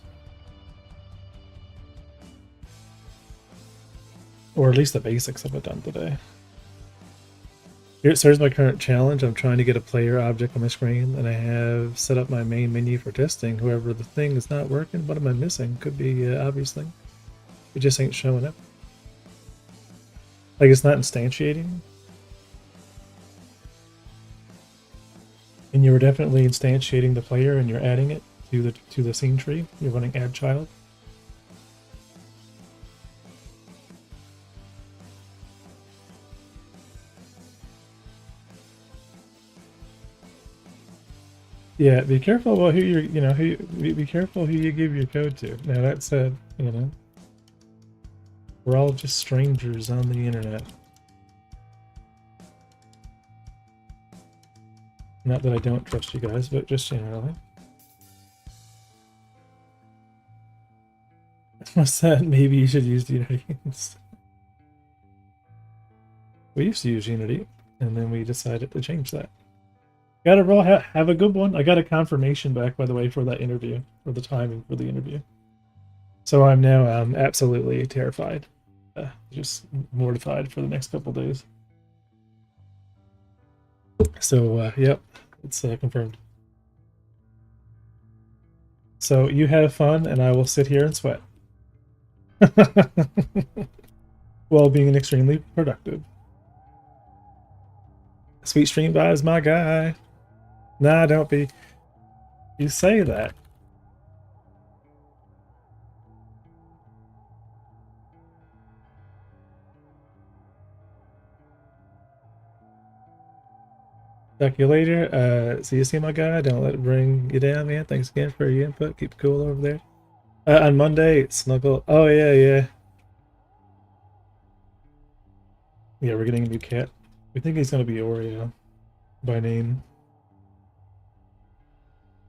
Or at least the basics of it done today. Here's my current challenge. I'm trying to get a player object on my screen, and I have set up my main menu for testing. However, the thing is not working. What am I missing? Could be an obvious thing. It just ain't showing up. Like it's not instantiating. And you were definitely instantiating the player, and you're adding it to the scene tree. You're running add child. Yeah, be careful about who you're, be careful who you give your code to. Now that said, we're all just strangers on the internet. Not that I don't trust you guys, but just generally. What's that? Maybe you should use Unity. We used to use Unity, and then we decided to change that. Got it, bro. Have a good one. I got a confirmation back, by the way, for that interview, for the timing for the interview. So I'm now absolutely terrified, just mortified for the next couple days. So yep, it's confirmed. So you have fun, and I will sit here and sweat. While being extremely productive. Sweet Stream Vibes, my guy. Nah, don't be. You say that. Talk to you later. See you soon, my guy. Don't let it bring you down, man. Thanks again for your input. Keep it cool over there. On Monday, Snuggle. Oh, yeah, yeah. Yeah, we're getting a new cat. We think he's going to be Oreo by name.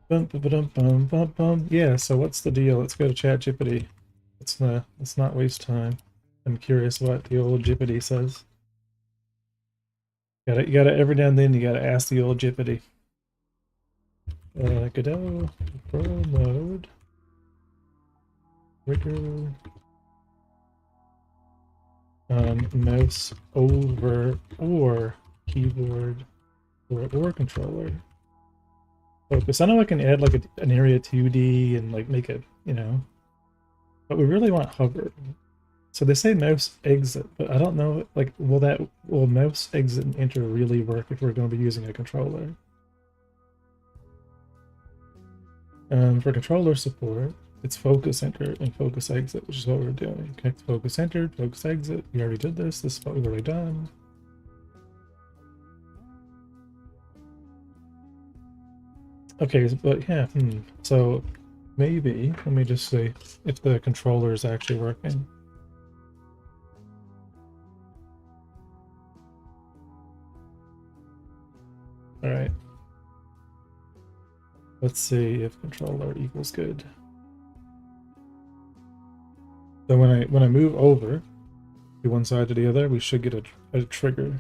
Bum, bum, bum, bum, bum, bum. Yeah, so what's the deal? Let's go to ChatGPT. Let's not waste time. I'm curious what the old Jippity says. You gotta every now and then you gotta ask the old Jippity. Godot, Pro mode, trigger, mouse over or keyboard or controller. Focus. I know I can add like an area 2D and like make it, you know, but we really want hover. So they say mouse exit, but I don't know, like, will mouse exit and enter really work if we're going to be using a controller? For controller support, it's focus enter and focus exit, which is what we're doing. Connect focus entered, focus exit. We already did this. This is what we've already done. Okay, but yeah, so maybe, let me just see if the controller is actually working. All right. Let's see if controller equals good. So when I move over to one side to the other, we should get a trigger.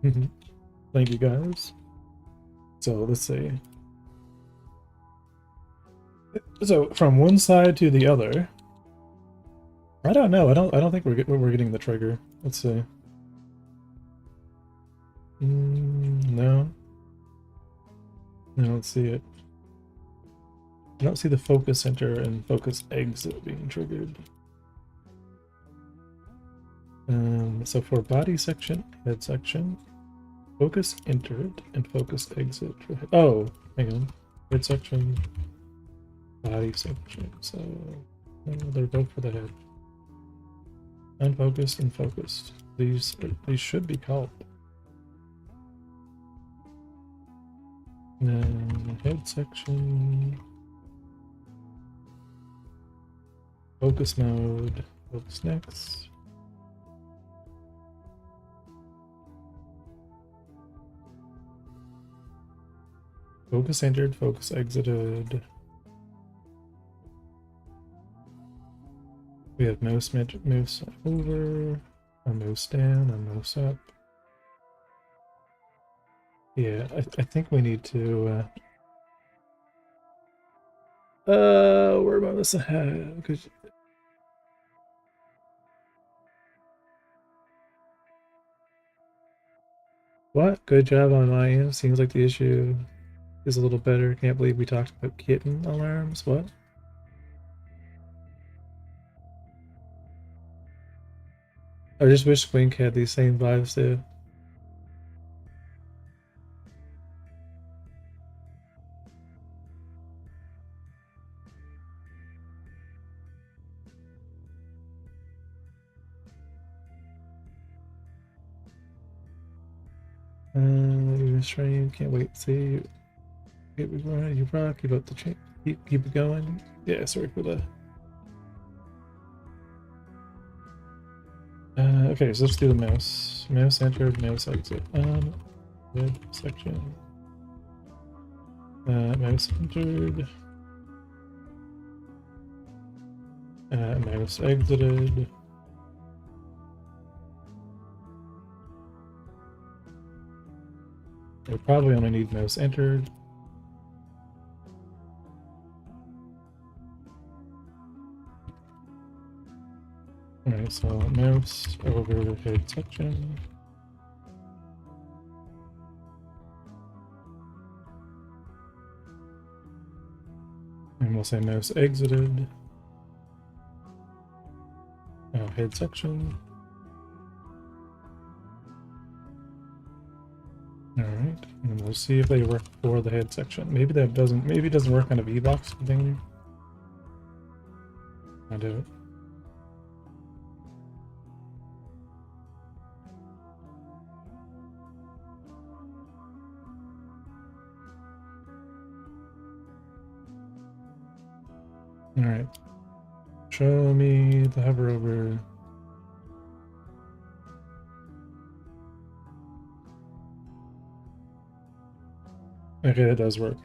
Thank you guys. So let's see. So from one side to the other, I don't know. I don't think we're getting the trigger. Let's see. No. I don't see it. I don't see the focus center and focus exit being triggered. So for body section, head section, focus entered and focus exit. Oh, hang on. Head section, body section. So they're both for the head. Unfocused and focused. These should be called. Then head section, focus mode, focus next. Focus entered, focus exited. We have mouse over, a mouse down, a mouse up. Yeah, I think we need to where am I missing head? What? Good job on my end. Seems like the issue is a little better. Can't believe we talked about kitten alarms. What? I just wish Squink had these same vibes too. Stream, can't wait to see you. You rock, keep up the chain, keep it going. Yeah, sorry for the. Okay, so let's do the mouse. Mouse entered, mouse exit. Head section. Mouse entered. Mouse exited. We probably only need mouse entered. Alright, so mouse over head section. we'll say mouse exited. Head section. Alright, and we'll see if they work for the head section. Maybe that doesn't, maybe it doesn't work on a V-Box thing. I'll do it. Alright. Show me the hover over. Okay, that does work.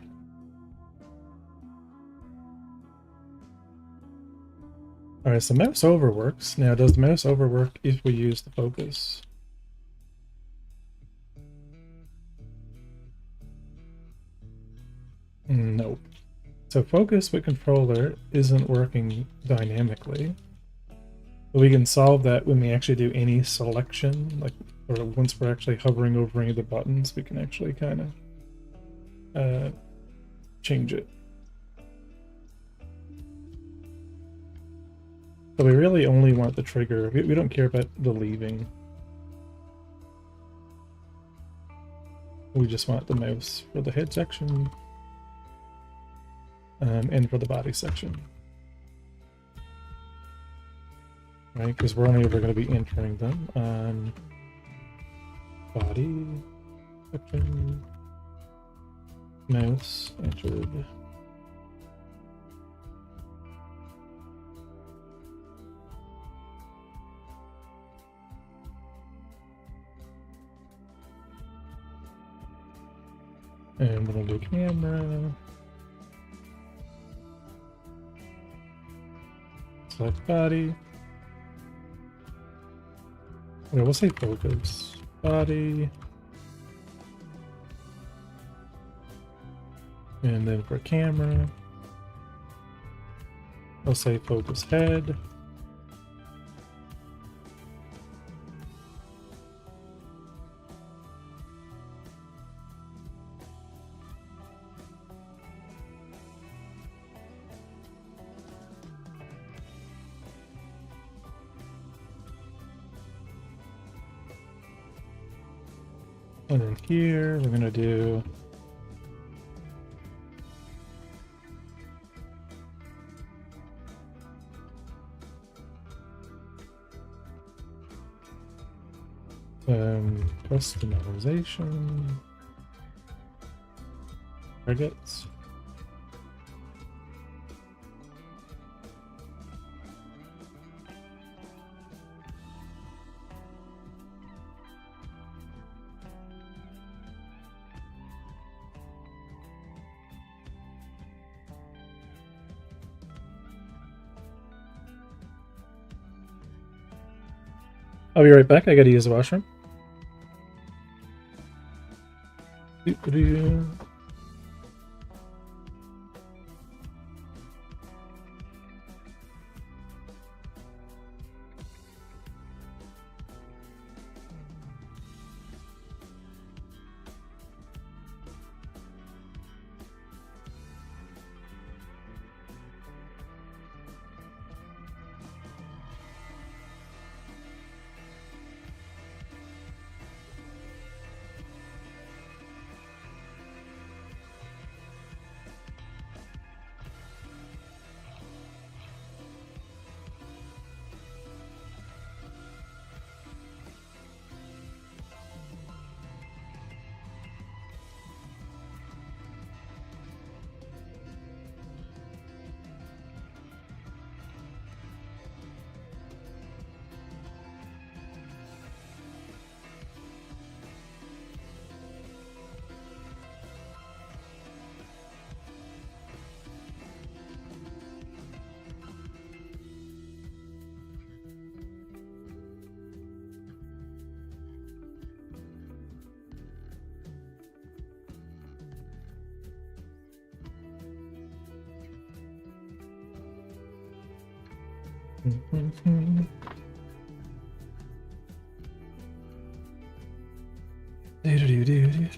Alright, so mouse over works. Now, does the mouse over work if we use the focus? Nope. So focus with controller isn't working dynamically. But we can solve that when we actually do any selection, like, or once we're actually hovering over any of the buttons, we can actually kind of change it. So we really only want the trigger. We don't care about the leaving. We just want the mouse for the head section and for the body section. Right, because we're only ever going to be entering them on body section, mouse entered. And we'll do camera. Select body. Okay, we'll say focus. Body. And then for camera, we'll say focus head. And then here, we're going to do customization, targets. I'll be right back. I gotta use the washroom.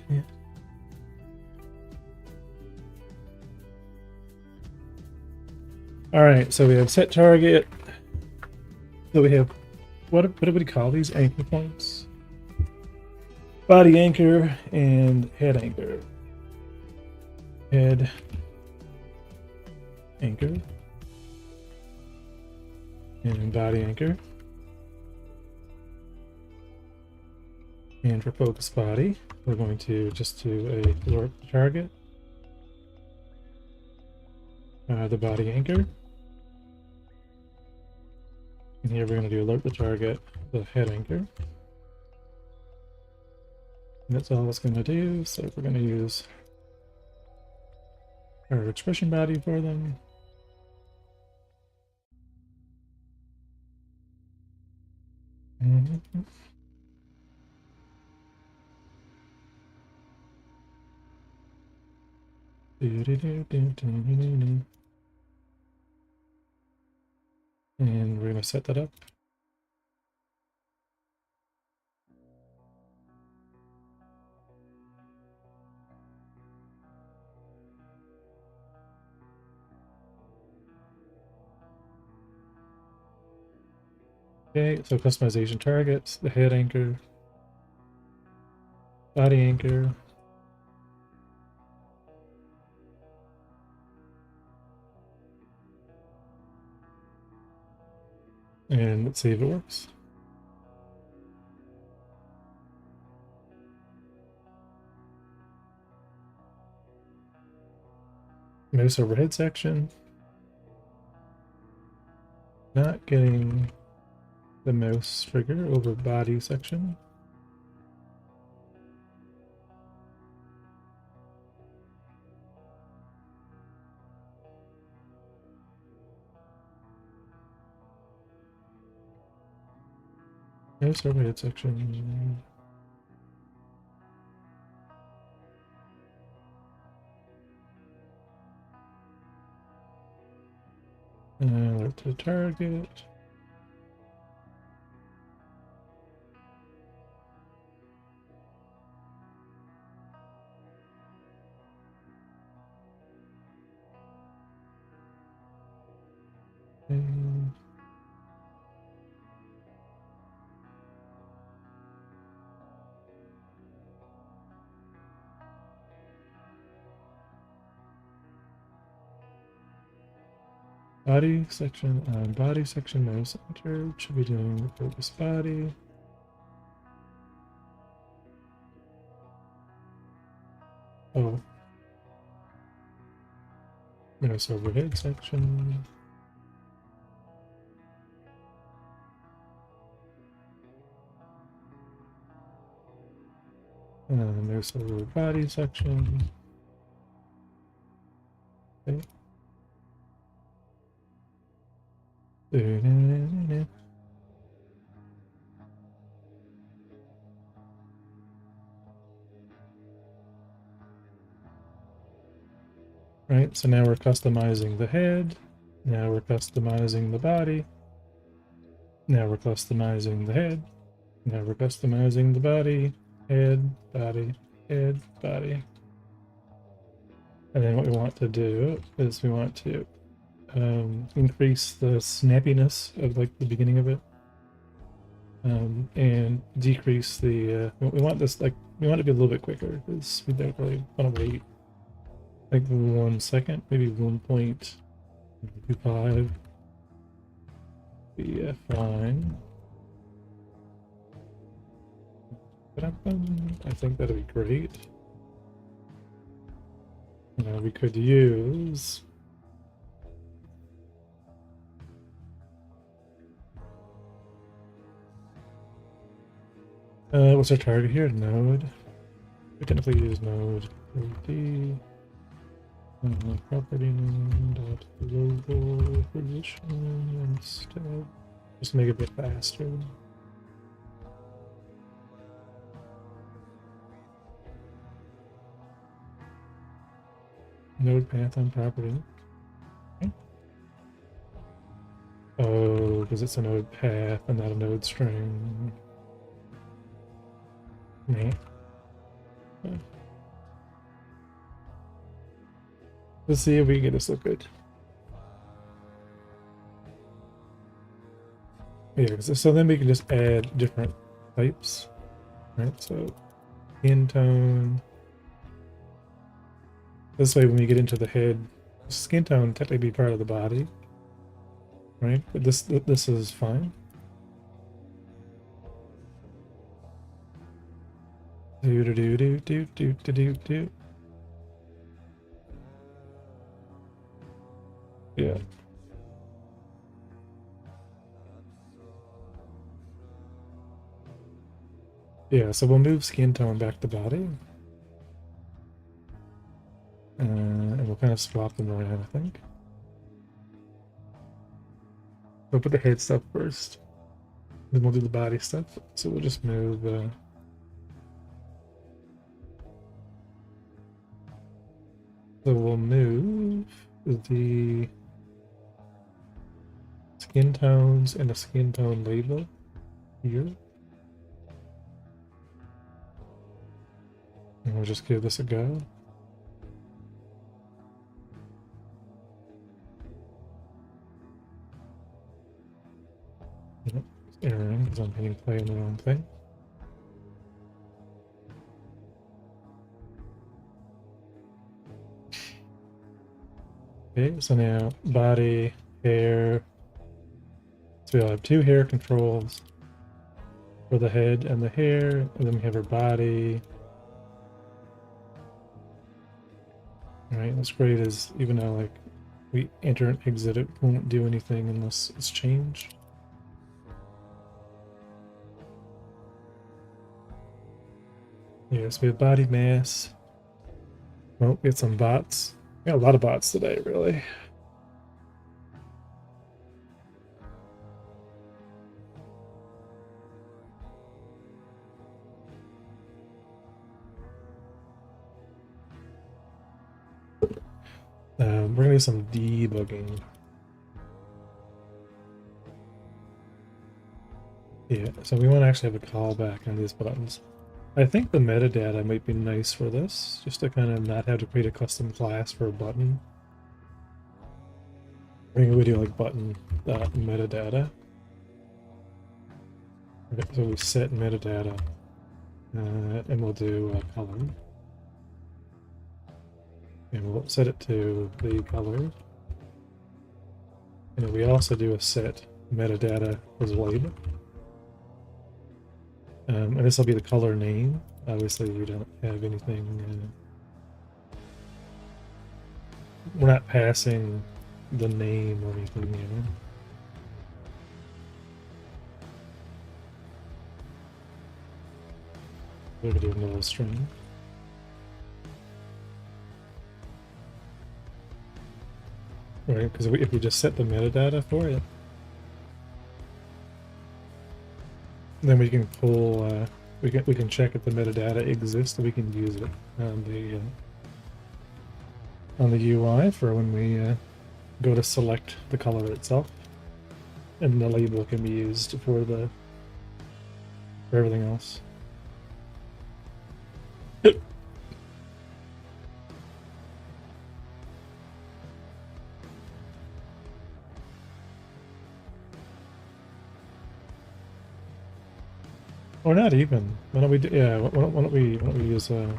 Yeah. All right, so we have set target. So we have what do we call these anchor points? Body anchor and head anchor. Head anchor and body anchor. And for focus body, we're going to just do a alert the target, the body anchor. And here we're going to do alert the target, the head anchor. And that's all it's going to do. So we're going to use our expression body for them. Mm-hmm. And we're going to set that up. Okay, so customization targets, the head anchor, body anchor. And let's see if it works. Mouse overhead section. Not getting the mouse trigger over body section. Mouse overhead section. Alert to target. And body section, body section mouse enter. Should be doing the focus body. Oh. Mouse overhead section. Mouse over body section. Okay. Right, so now we're customizing the head. Now we're customizing the body. Now we're customizing the head. Now we're customizing the body, head, body, head, body. And then what we want to do is we want to increase the snappiness of like the beginning of it, and decrease the. We want this like we want it to be a little bit quicker because we don't really want to wait like 1 second, maybe 1.25. Be fine. I think that'd be great. We could use what's our target here? Node. We technically use node d property name dot global position instead. Just make it a bit faster. Node path on property. Okay. Oh, because it's a node path and not a node string. Nah. Let's see if we can get this look good. Yeah, so then we can just add different types, right? So skin tone. This way, when we get into the head, skin tone technically be part of the body, right? But this is fine. Do do do do do do do do do. Yeah. Yeah, so we'll move skin tone back to body. And we'll kind of swap them around, I think. We'll put the head stuff first. Then we'll do the body stuff. So we'll just move... so we'll move the skin tones and the skin tone label here. And we'll just give this a go. Yep, it's erroring because I'm hitting play on the wrong thing. Okay, so now body, hair. So we'll have two hair controls for the head and the hair, and then we have our body. Right, what's great is even though like we enter and exit, it won't do anything unless it's changed. Yes, we have body mass. Well, we have some bots. We got a lot of bots today, really. We're gonna do some debugging. Yeah, so we want to actually have a callback on these buttons. I think the metadata might be nice for this, just to kind of not have to create a custom class for a button. Maybe we do like button metadata. Okay, so we set metadata, and we'll do color. And we'll set it to the color. And we also do a set metadata as label. And this will be the color name. Obviously, we don't have anything. We're not passing the name or anything, you know. We're gonna do another string. Right, because if we just set the metadata for it, then we can pull. We can check if the metadata exists, and we can use it on the UI for when we go to select the color itself, and the label can be used for everything else. Or not even. Why don't we do? Yeah. Why don't we use a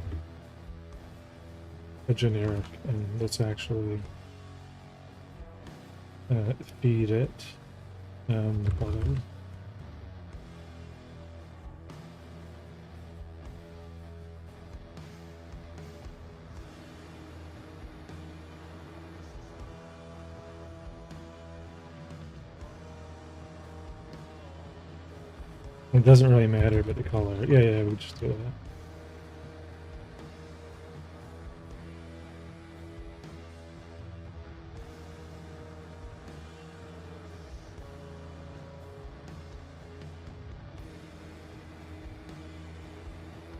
generic, and let's actually feed it the color. It doesn't really matter, but the color. Yeah, we just do that.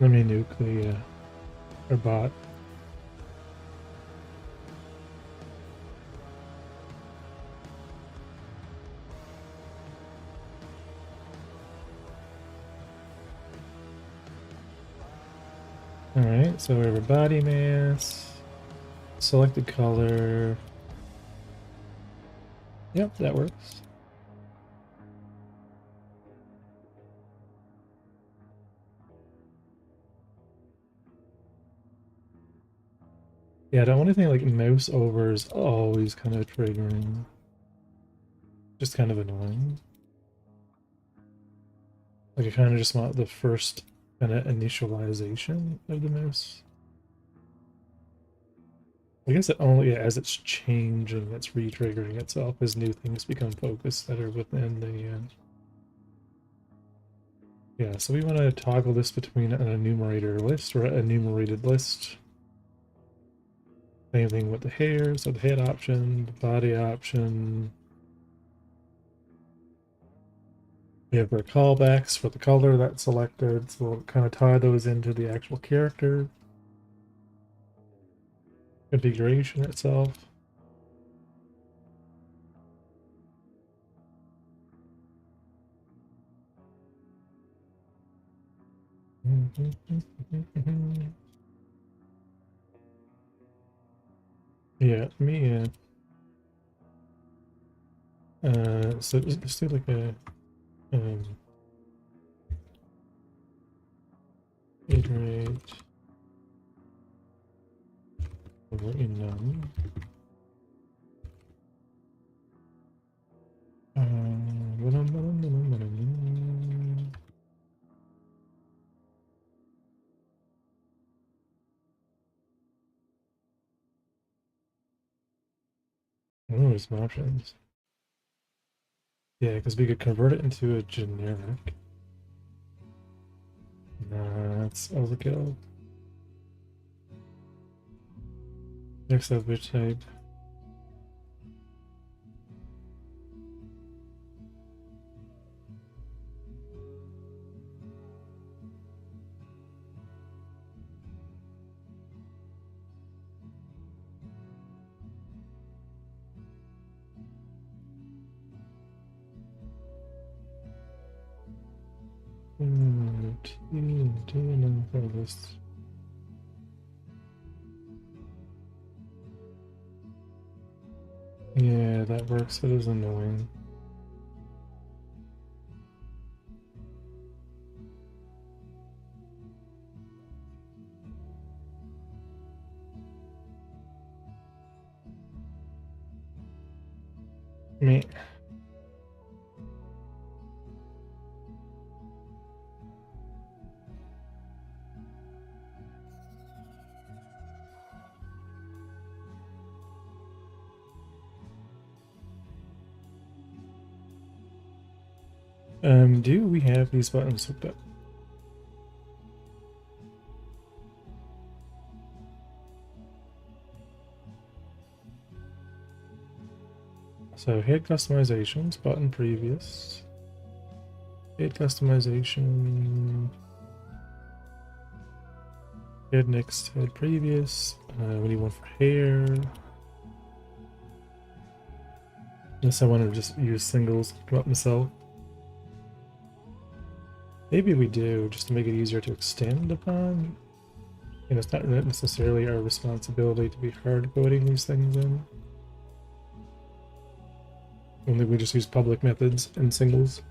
Let me nuke the our bot. Alright, so we have a body mass, selected color. Yep, that works. Yeah, the only thing like mouse over is always kind of triggering. Just kind of annoying. Like I kind of just want the first kind of initialization of the mouse. I guess it only as it's changing, it's re-triggering itself as new things become focused that are within the. Yeah, so we want to toggle this between an enumerator list or an enumerated list. Same thing with the hair, so the head option, the body option. We have our callbacks for the color that's selected, so we'll kind of tie those into the actual character. Configuration itself. Yeah, me. So let's do like a iterate over in none. Oh, some options. Yeah, because we could convert it into a generic. Nah, that's overkill. Next up, which type? List. Yeah, that works. It is annoying. Me. Do we have these buttons hooked up? So head customizations, button previous. Head customization. Head next, head previous. We need one for hair. Unless I want to just use singles, come up myself. Maybe we do, just to make it easier to extend upon. You know, it's not necessarily our responsibility to be hard coding these things in. Only we just use public methods and singles.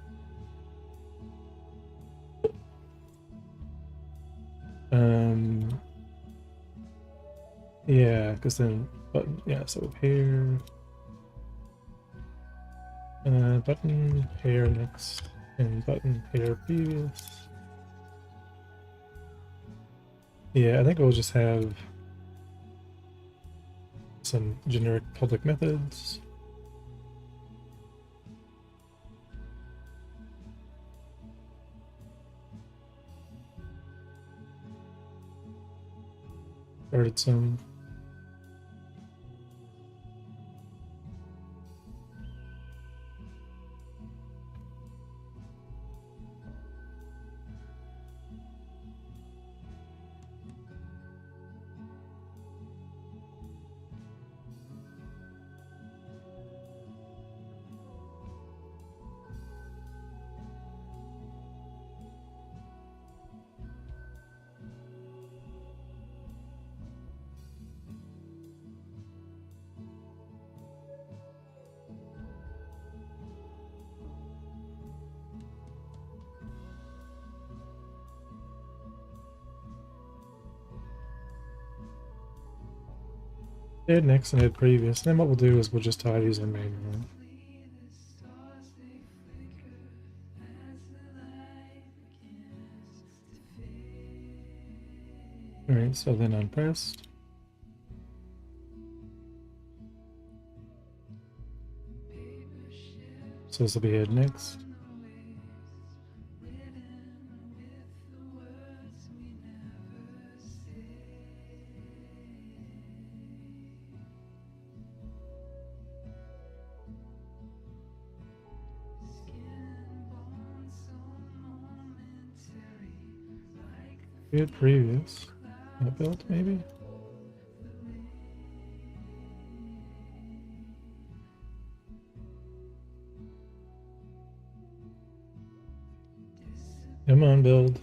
Yeah, because then button, yeah, so hair, button, hair next, and button, hair previous. Yeah, I think we'll just have some generic public methods. Started some. Add next and add previous. And then what we'll do is we'll just tie these in manually. Alright, so then unpressed. So this will be add next. Add previous. Not built, maybe? Come on, build.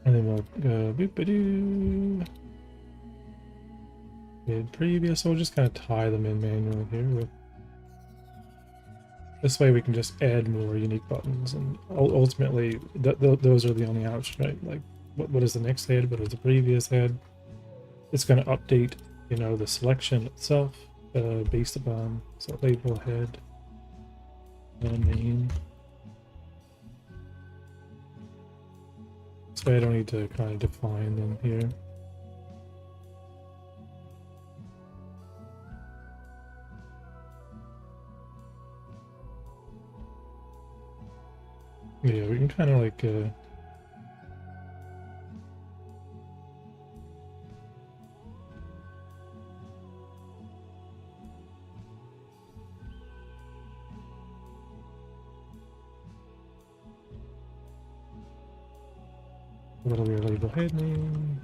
And then we'll go boop-a-doo. Add previous, so we'll just kind of tie them in manually here. This way we can just add more unique buttons, and ultimately those are the only option, right? Like, what is the next head? What is the previous head? It's going to update, you know, the selection itself based upon so label head name. So I don't need to kind of define them here. Yeah, we can kind of like what do we label head name?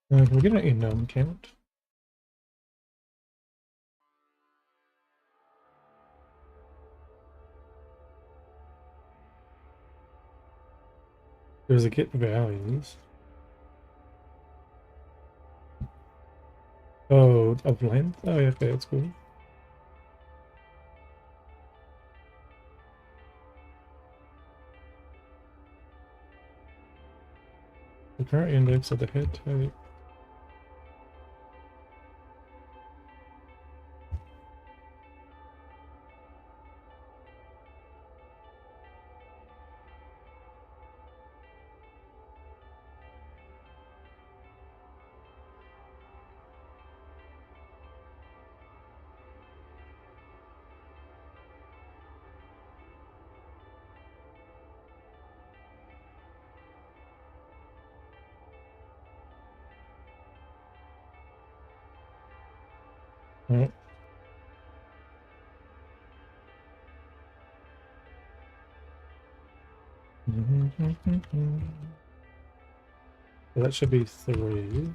Can we get an enum count? There's a get values. Oh, of length? Oh, yeah, okay, that's cool. The current index of the head type. Oh. So that should be 3.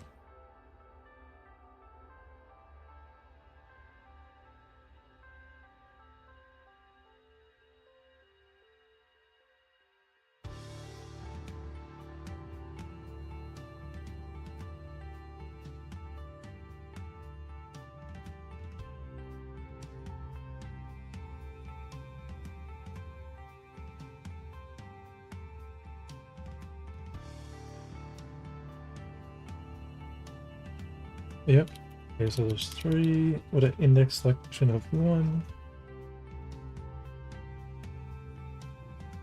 Yep. Okay, so there's 3 with an index selection of 1.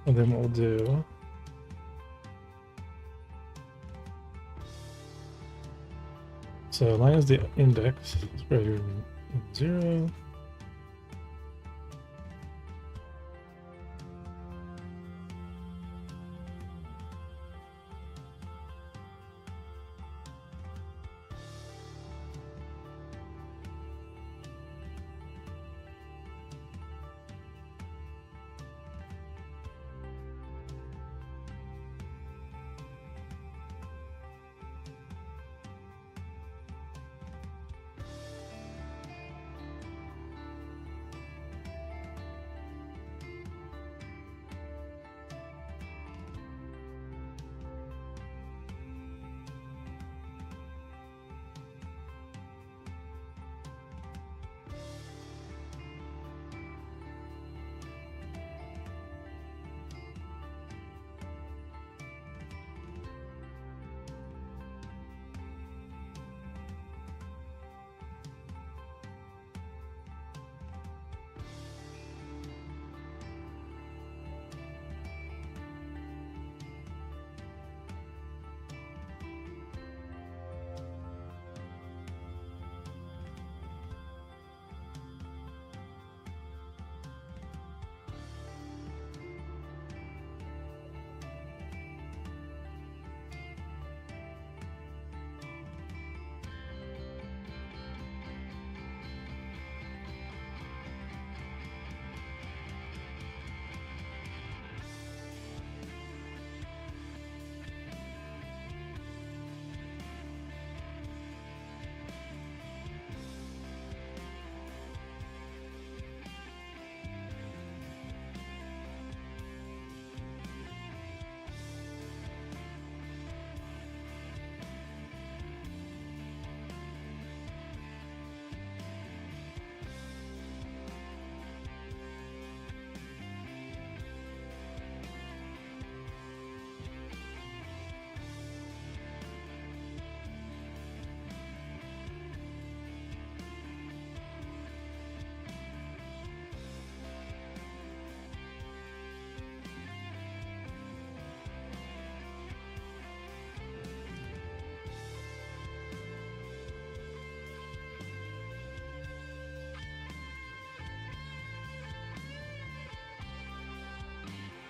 And then we'll do so line is the index is greater than 0.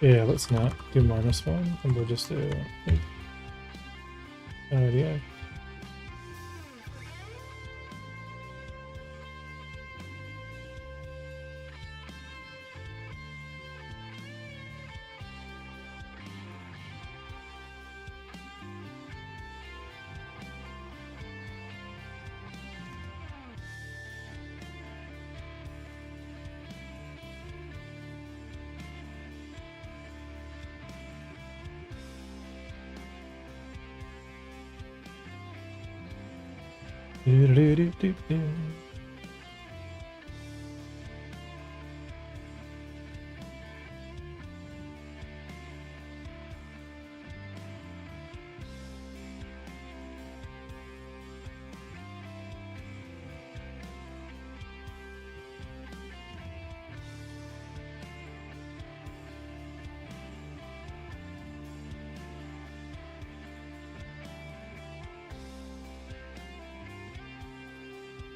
Yeah, let's not do -1, and we'll just do yeah. Do-do-do-do-do.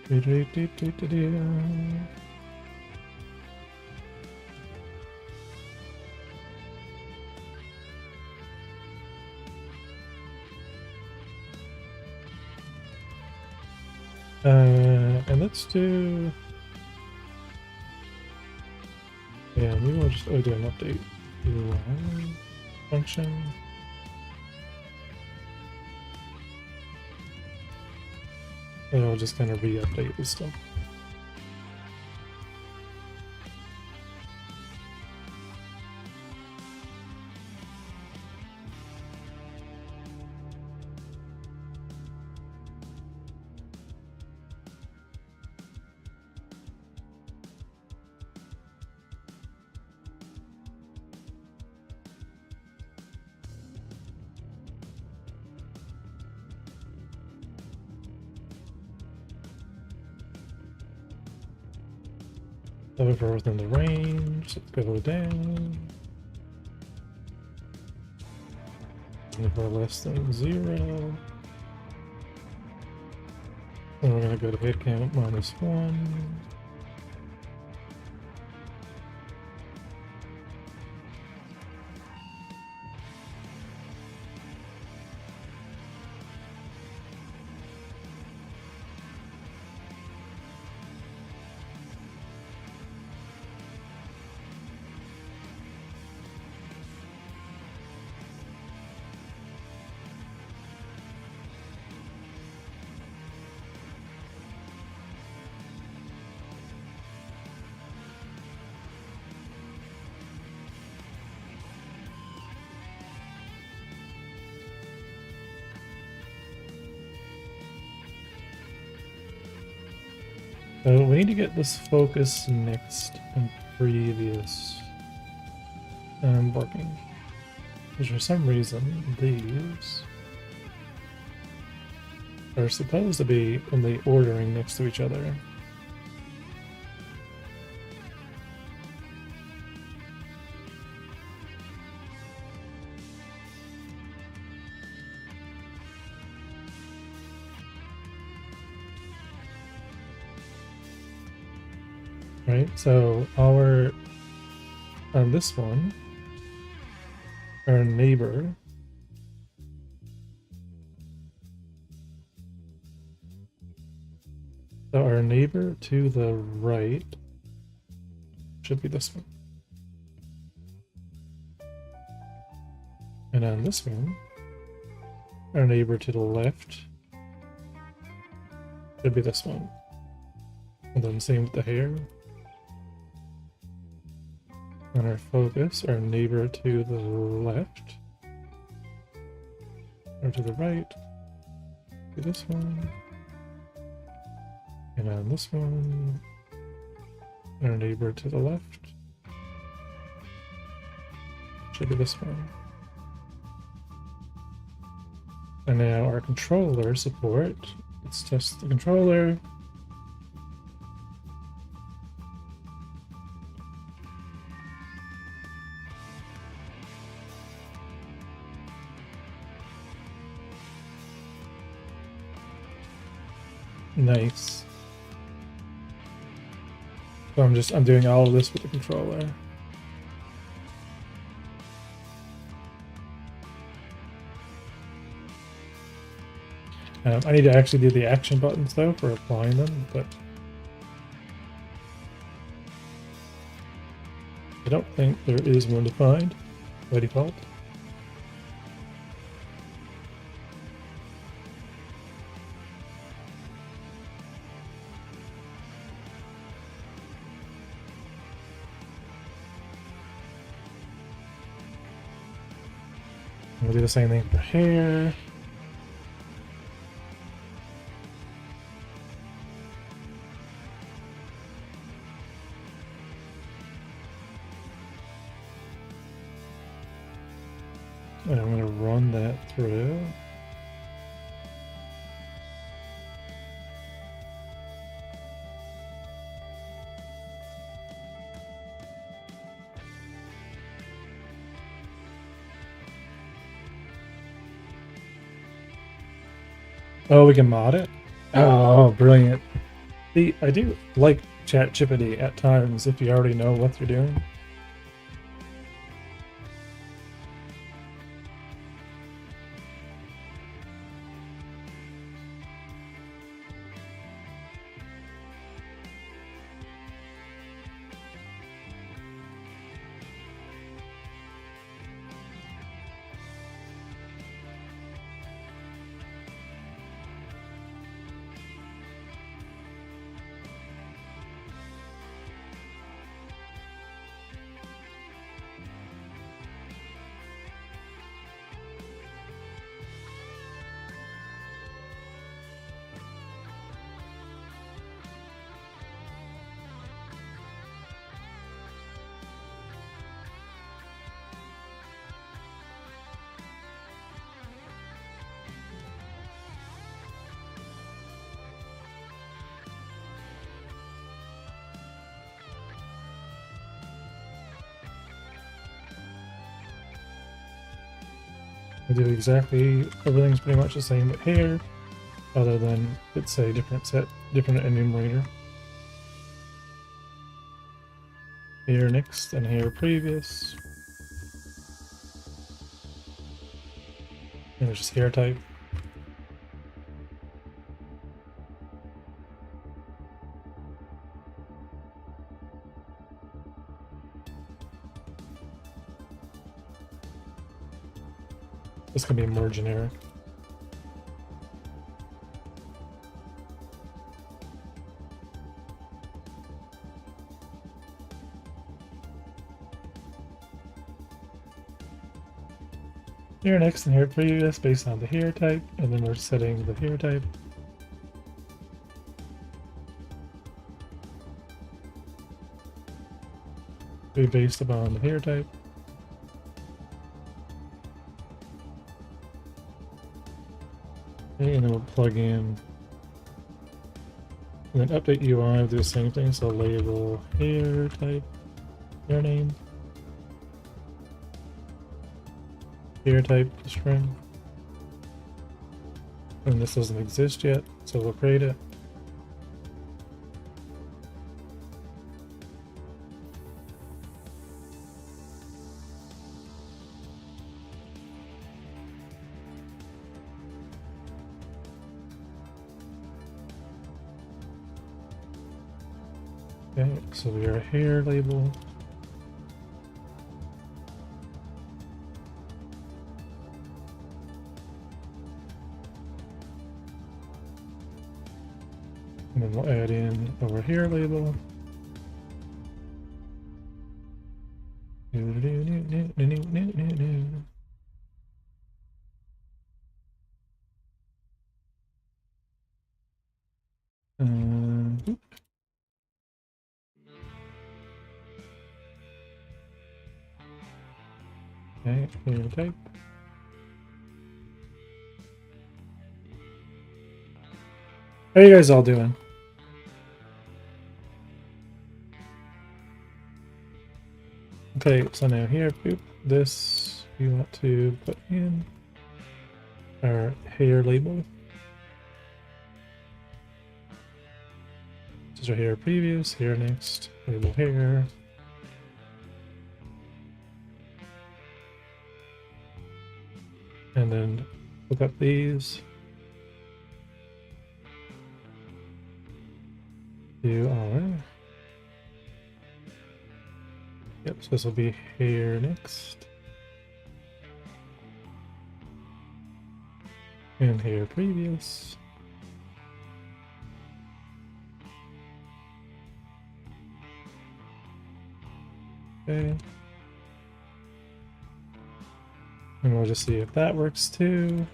Do-do-do-do-do-do. And let's do yeah, maybe we'll just do an update UI function. And I'll just kind of re-update this stuff. Over within the range. Let's go down. Over less than 0. And we're going to go to head count -1. So we need to get this focus next and previous barking. Because for some reason, these are supposed to be in the ordering next to each other. Right, so our, on this one, our neighbor to the right should be this one. And on this one, our neighbor to the left should be this one. And then same with the hair. And our focus, our neighbor to the left, or to the right, to this one, and on this one, our neighbor to the left, should be this one. And now our controller support, let's test the controller. Nice. So I'm doing all of this with the controller. I need to actually do the action buttons though for applying them, but I don't think there is one defined by default. We'll do the same thing for hair. And I'm going to run that through. Oh, we can mod it? Oh, brilliant. See, I do like ChatGPT at times if you already know what you're doing. I do exactly, everything's pretty much the same but hair, other than it's a different set, different enumerator. Hair next and hair previous. And it's just hair type. This can be more generic. Hair next and hair previous based on the hair type, and then we're setting the hair type. Be based upon the hair type. Okay, and then we'll plug in. And then update UI, we'll do the same thing. So label hair type, hair name, hair type string. And this doesn't exist yet, so we'll create it. Okay, so we are a hair label. And then we'll add in our hair label. Oop. Okay, hair type. How are you guys all doing? Okay, so now here, boop, this we want to put in our hair label. This is our hair previous, hair next, label hair. And then look up these. Do all right. Yep, so this will be hair next. And hair previous. Okay. And we'll just see if that works too.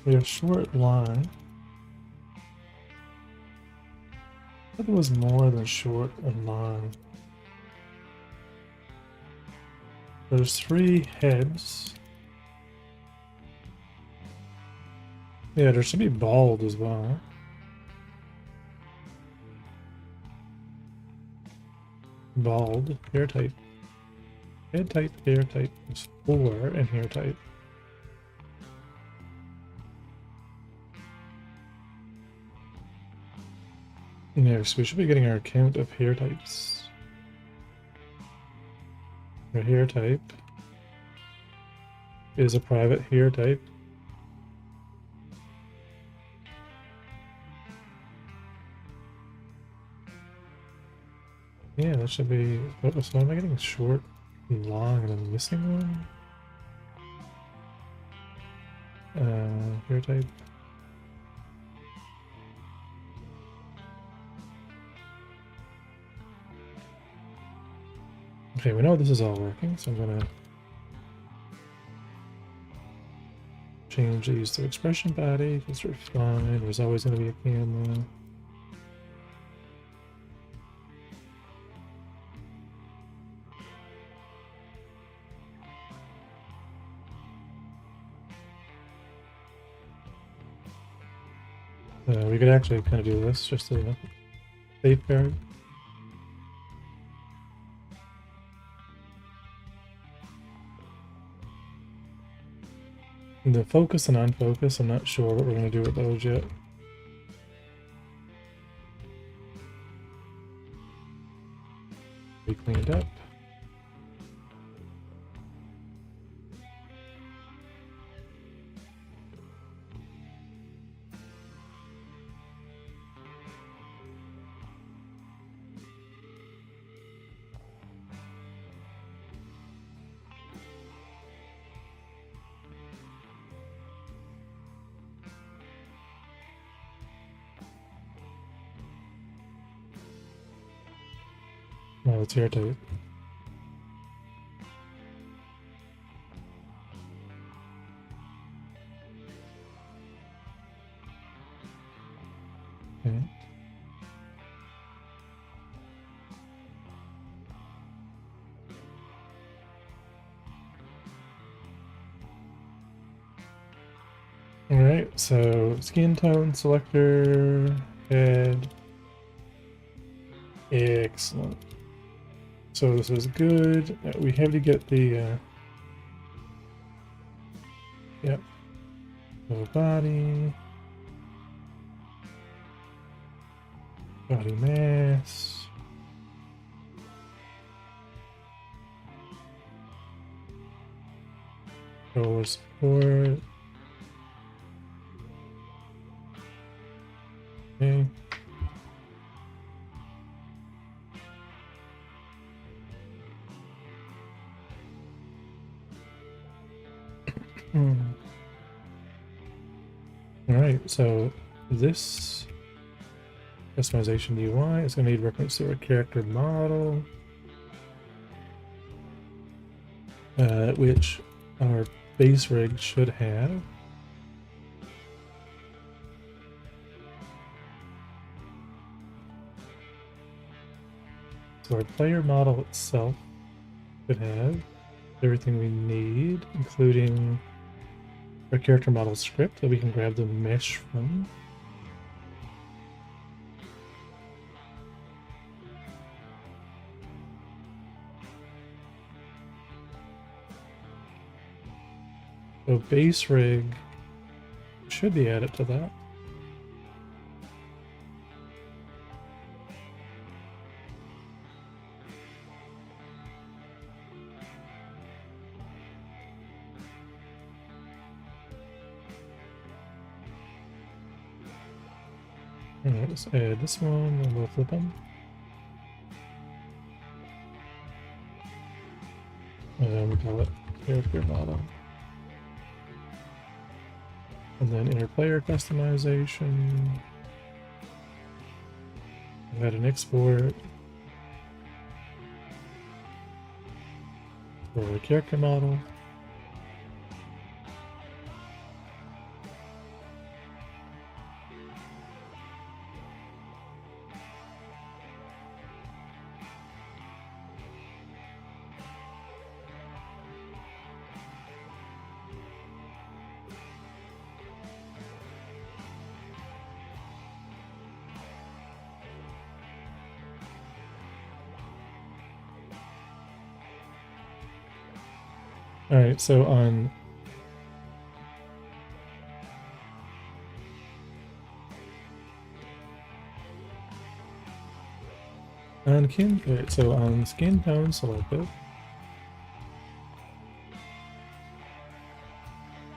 We have short line. I thought it was more than short and line. There's 3 heads. Yeah, there should be bald as well. Bald, hair type. Head type, hair type is 4, and hair type. Yeah, so we should be getting our count of hair types. Our hair type is a private hair type. Yeah, that should be. Oh, so am I getting short and long and I'm missing one? Hair type. Okay, we know this is all working, so I'm gonna change these to expression body because they're fine. There's always gonna be a camera. We could actually kind of do this just to safeguard. The focus and unfocus, I'm not sure what we're going to do with those yet. We cleaned up. Oh, it's irritated. Okay. Alright, so skin tone selector, head. Excellent. So this is good. We have to get the, yep. So body mass. Controller support. Okay. Alright, so this customization UI is going to need reference to a character model, which our base rig should have. So our player model itself should have everything we need, including our character model script that we can grab the mesh from. So base rig should be added to that. Alright, let's add this one and we'll flip them. And we call it character model. And then inner player customization. Add an export for a character model. Alright, so on skin tone selected,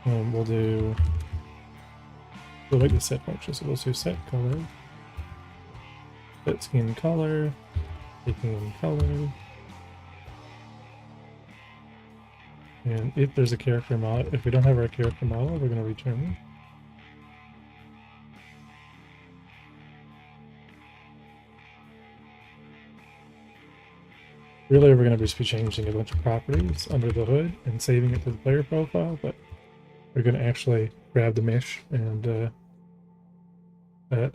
we'll make the set function, so we'll do set color, set skin color, taking in color. And if there's a character model, if we don't have our character model, we're going to return it. Really, we're going to just be changing a bunch of properties under the hood and saving it to the player profile, but we're going to actually grab the mesh and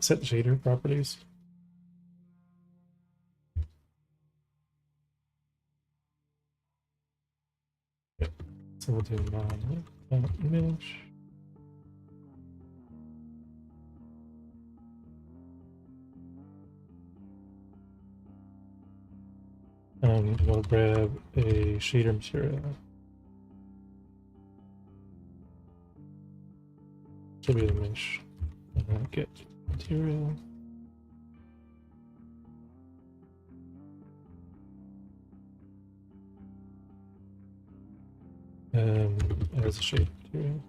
set the shader properties. So we'll do mesh. We'll grab a shader material. This will be the mesh. Get material. As a shader material.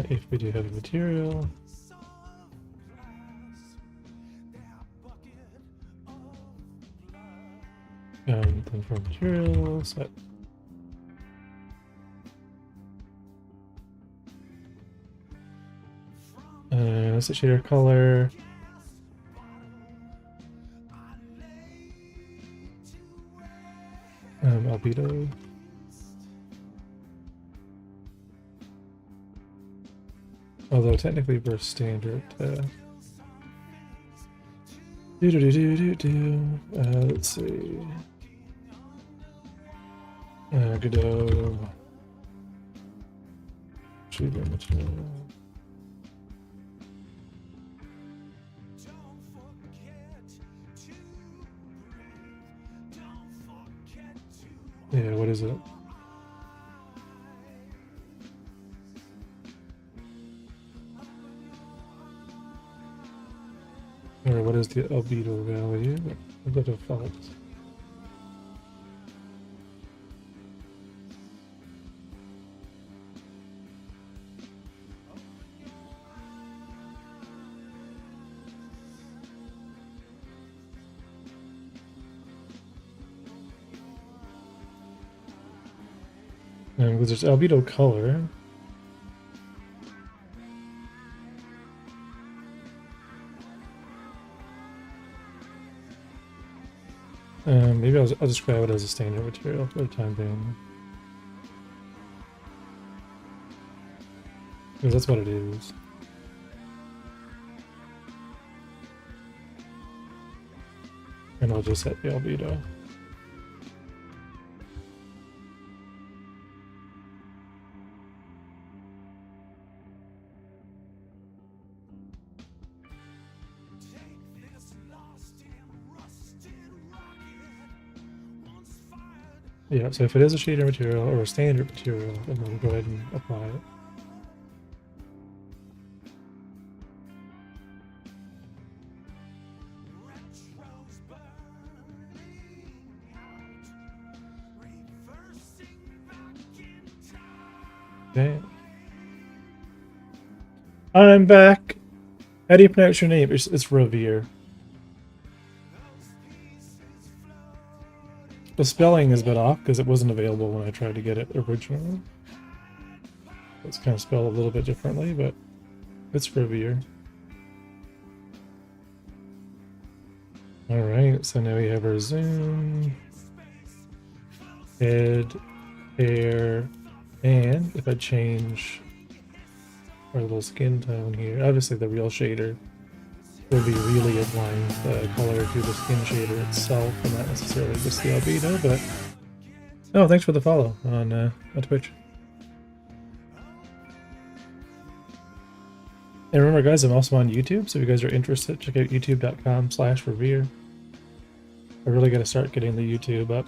If we do have a material, then for material set. That's a shader color. Albedo. Although technically we're standard. Let's see. Godot. Shader material. Yeah, what is it? Or what is the albedo value? The default. Because there's albedo color. Maybe I'll just grab it as a standard material for the time being. Because that's what it is. And I'll just set the albedo. Yeah, so if it is a shader material or a standard material, then we'll go ahead and apply it. Okay. I'm back. How do you pronounce your name? It's Revere. The spelling is a bit off because it wasn't available when I tried to get it originally. It's kind of spelled a little bit differently, but it's Revere. Alright, so now we have our zoom, head, hair, and if I change our little skin tone here, obviously the real shader will be really applying the color to the skin shader itself and not necessarily just the albedo, but oh, thanks for the follow on Twitch. And remember guys, I'm also on YouTube, so if you guys are interested, check out youtube.com/Revere. I really gotta start getting the YouTube up.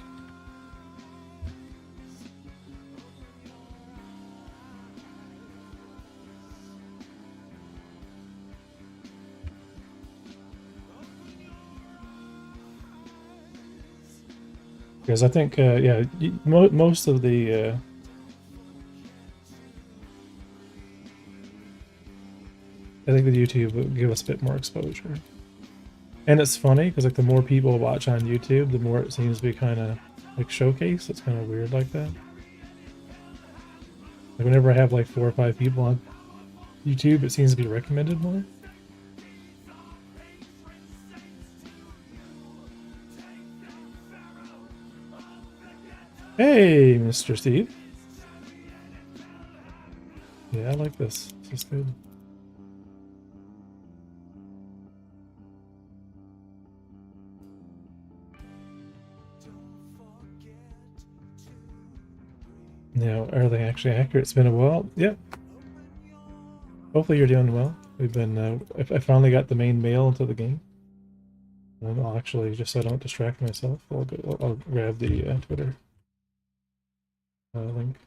Because I think, yeah, most of the I think the YouTube will give us a bit more exposure. And it's funny because like the more people watch on YouTube, the more it seems to be kind of like showcased. It's kind of weird like that. Like whenever I have like 4 or 5 people on YouTube, it seems to be recommended more. Hey, Mr. Steve. Yeah, I like this. This is good. Now, are they actually accurate? It's been a while. Yep. Hopefully you're doing well. We've been, I finally got the main mail into the game. And I'll actually, just so I don't distract myself, I'll grab the Twitter link.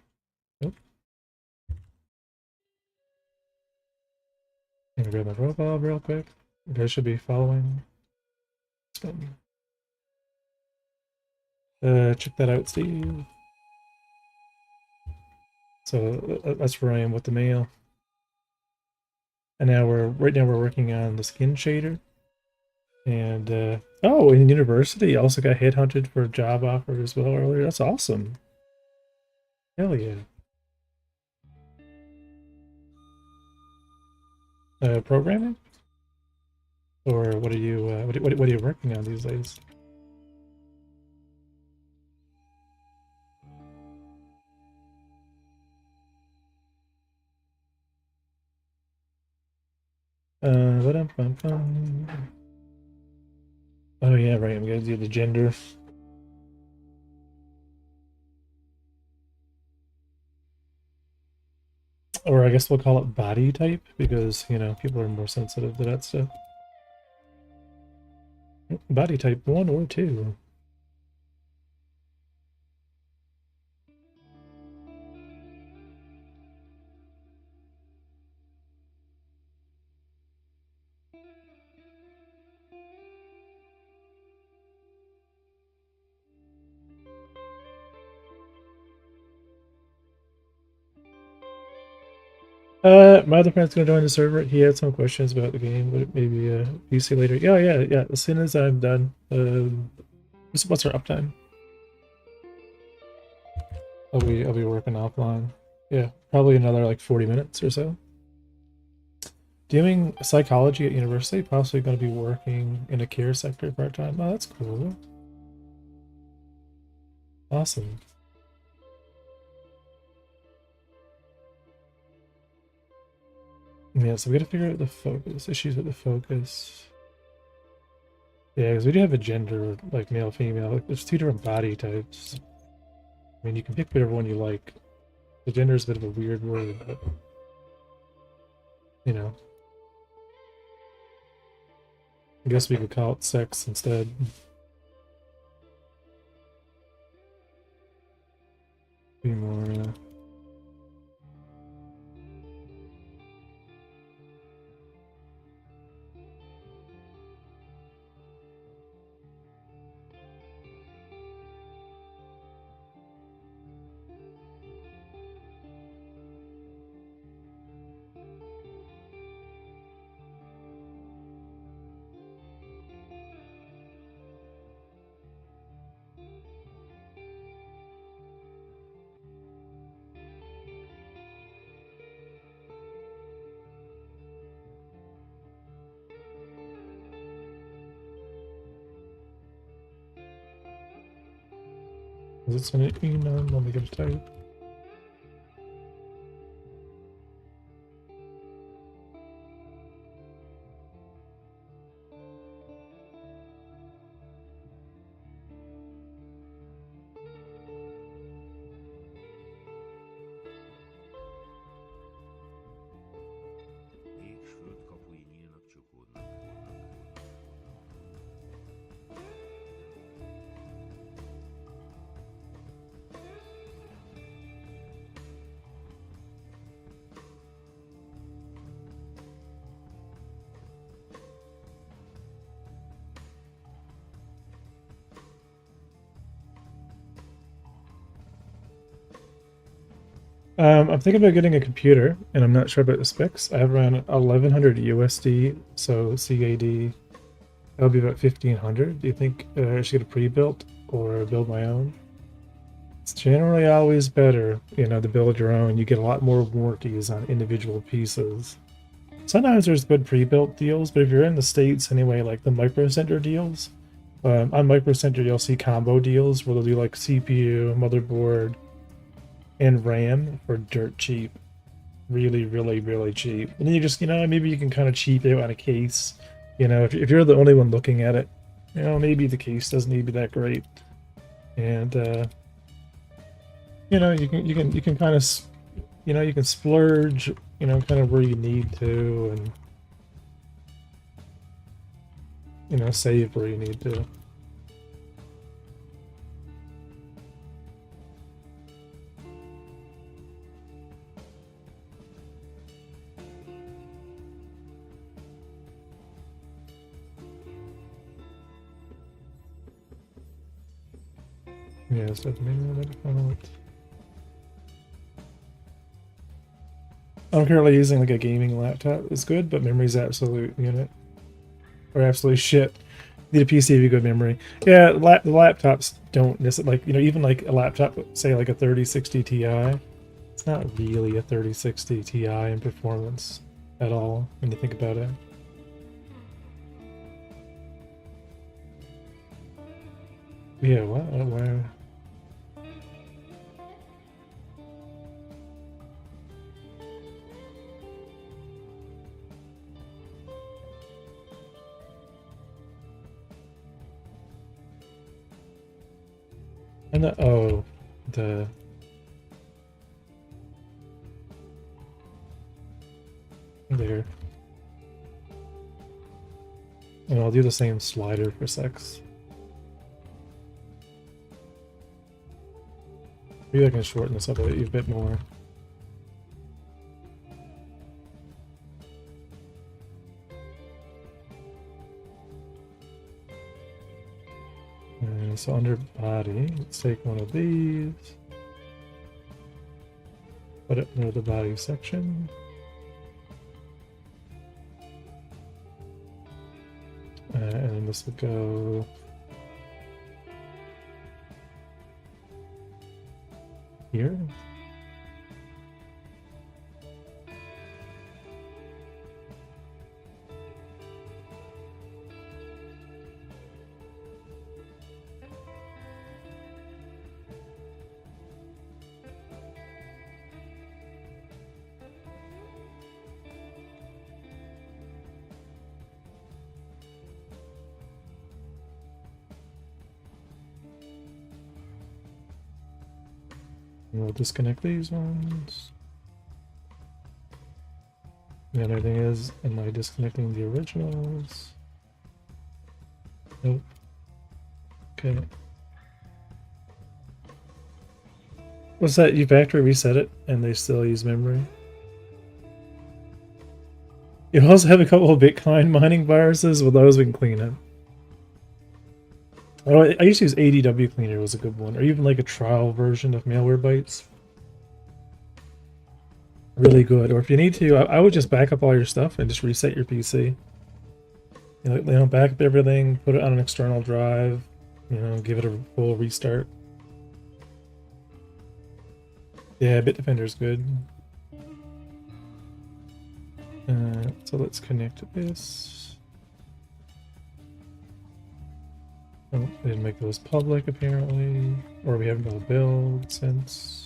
Oh, I'm gonna grab my profile real quick. You guys should be following. Check that out, Steve. So that's where I am with the mail. And now right now we're working on the skin shader. And oh, in university, I also got headhunted for a job offer as well earlier. That's awesome. Hell yeah. Programming? Or what are you what are you working on these days? Ba-dum-bum-bum. Oh yeah, right. I'm gonna do the gender. Or I guess we'll call it body type because, you know, people are more sensitive to that stuff. Body type 1 or 2. My other friend's gonna join the server. He had some questions about the game, but maybe PC later. Yeah. As soon as I'm done, what's our uptime? I'll be working offline. Yeah, probably another like 40 minutes or so. Doing psychology at university, possibly going to be working in a care sector part time. Oh, that's cool. Awesome. Yeah, so we got to figure out the focus issues with the focus. Yeah, because we do have a gender, like male, female. Like, there's 2 different body types. I mean, you can pick whatever one you like. The gender is a bit of a weird word, but you know, I guess we could call it sex instead. Be more. Is it something? No, let me get a type. Még földkapui nyílnak, csukódnak. I'm thinking about getting a computer, and I'm not sure about the specs. I have around 1100 USD, so CAD, that'll be about 1500. Do you think I should get a pre-built or build my own? It's generally always better, you know, to build your own. You get a lot more warranties on individual pieces. Sometimes there's good pre-built deals, but if you're in the States anyway, like the Micro Center deals, on Micro Center you'll see combo deals where they'll do like CPU, motherboard, and RAM for dirt cheap. Really cheap. And then you just, you know, maybe you can kind of cheap out on a case. You know, if you're the only one looking at it, you know, maybe the case doesn't need to be that great. And you know, you can kind of, you know, you can splurge, you know, kind of where you need to, and you know, save where you need to. Yeah, so I'm currently using like a gaming laptop. It's good, but memory's absolute unit. Or absolutely shit. Need a PC with good memory. Yeah, the laptops don't necessarily, like, you know, even like a laptop, say like a 3060 Ti, it's not really a 3060 Ti in performance at all when you think about it. Yeah, what? Why? And the, oh, the there. And I'll do the same slider for sex. Maybe I can shorten this up a bit more. And so under body, let's take one of these. Put it near the body section. And then this will go here. And we'll disconnect these ones. The other thing is, am I disconnecting the originals? Nope. Okay. What's that? You factory reset it and they still use memory? You also have a couple of Bitcoin mining viruses, with those we can clean up. Oh, I used to use ADW Cleaner, was a good one, or even like a trial version of Malware Bytes. Really good. Or if you need to, I would just back up all your stuff and just reset your PC. You know, back up everything, put it on an external drive, you know, give it a full restart. Yeah, Bitdefender's good. So let's connect this. Oh, they didn't make those public apparently, or we haven't done a build since.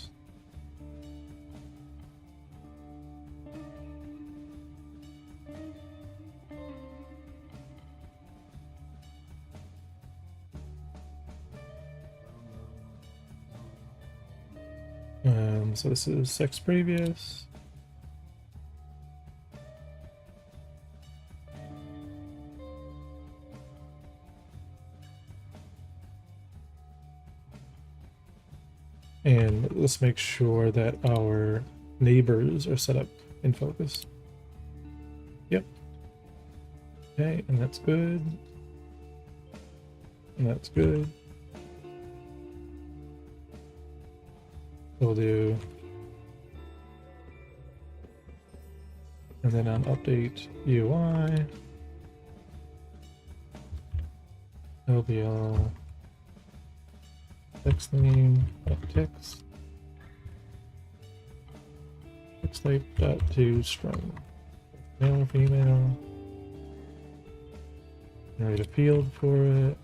So this is sex previous. And let's make sure that our neighbors are set up in focus. Yep. Okay, and that's good. And that's good. We'll do. And then on update UI, it'll be all text name text text type dot to string, male or female. Generate a field for it.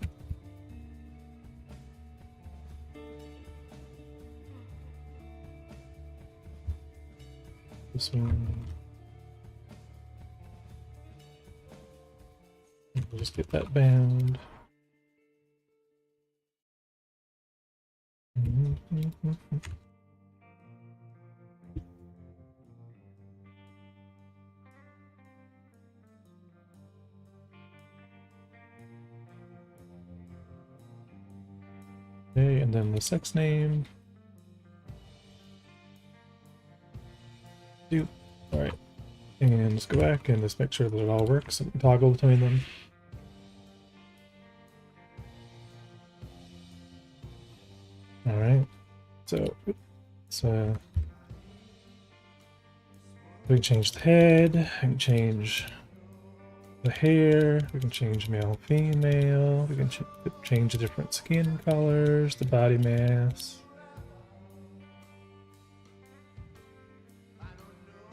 This one. We'll just get that bound. Okay, and then the sex name. Do. Alright. And just go back and just make sure that it all works and toggle between them. Alright. So we can change the head, we can change the hair, we can change male, female, we can change the different skin colors, the body mass.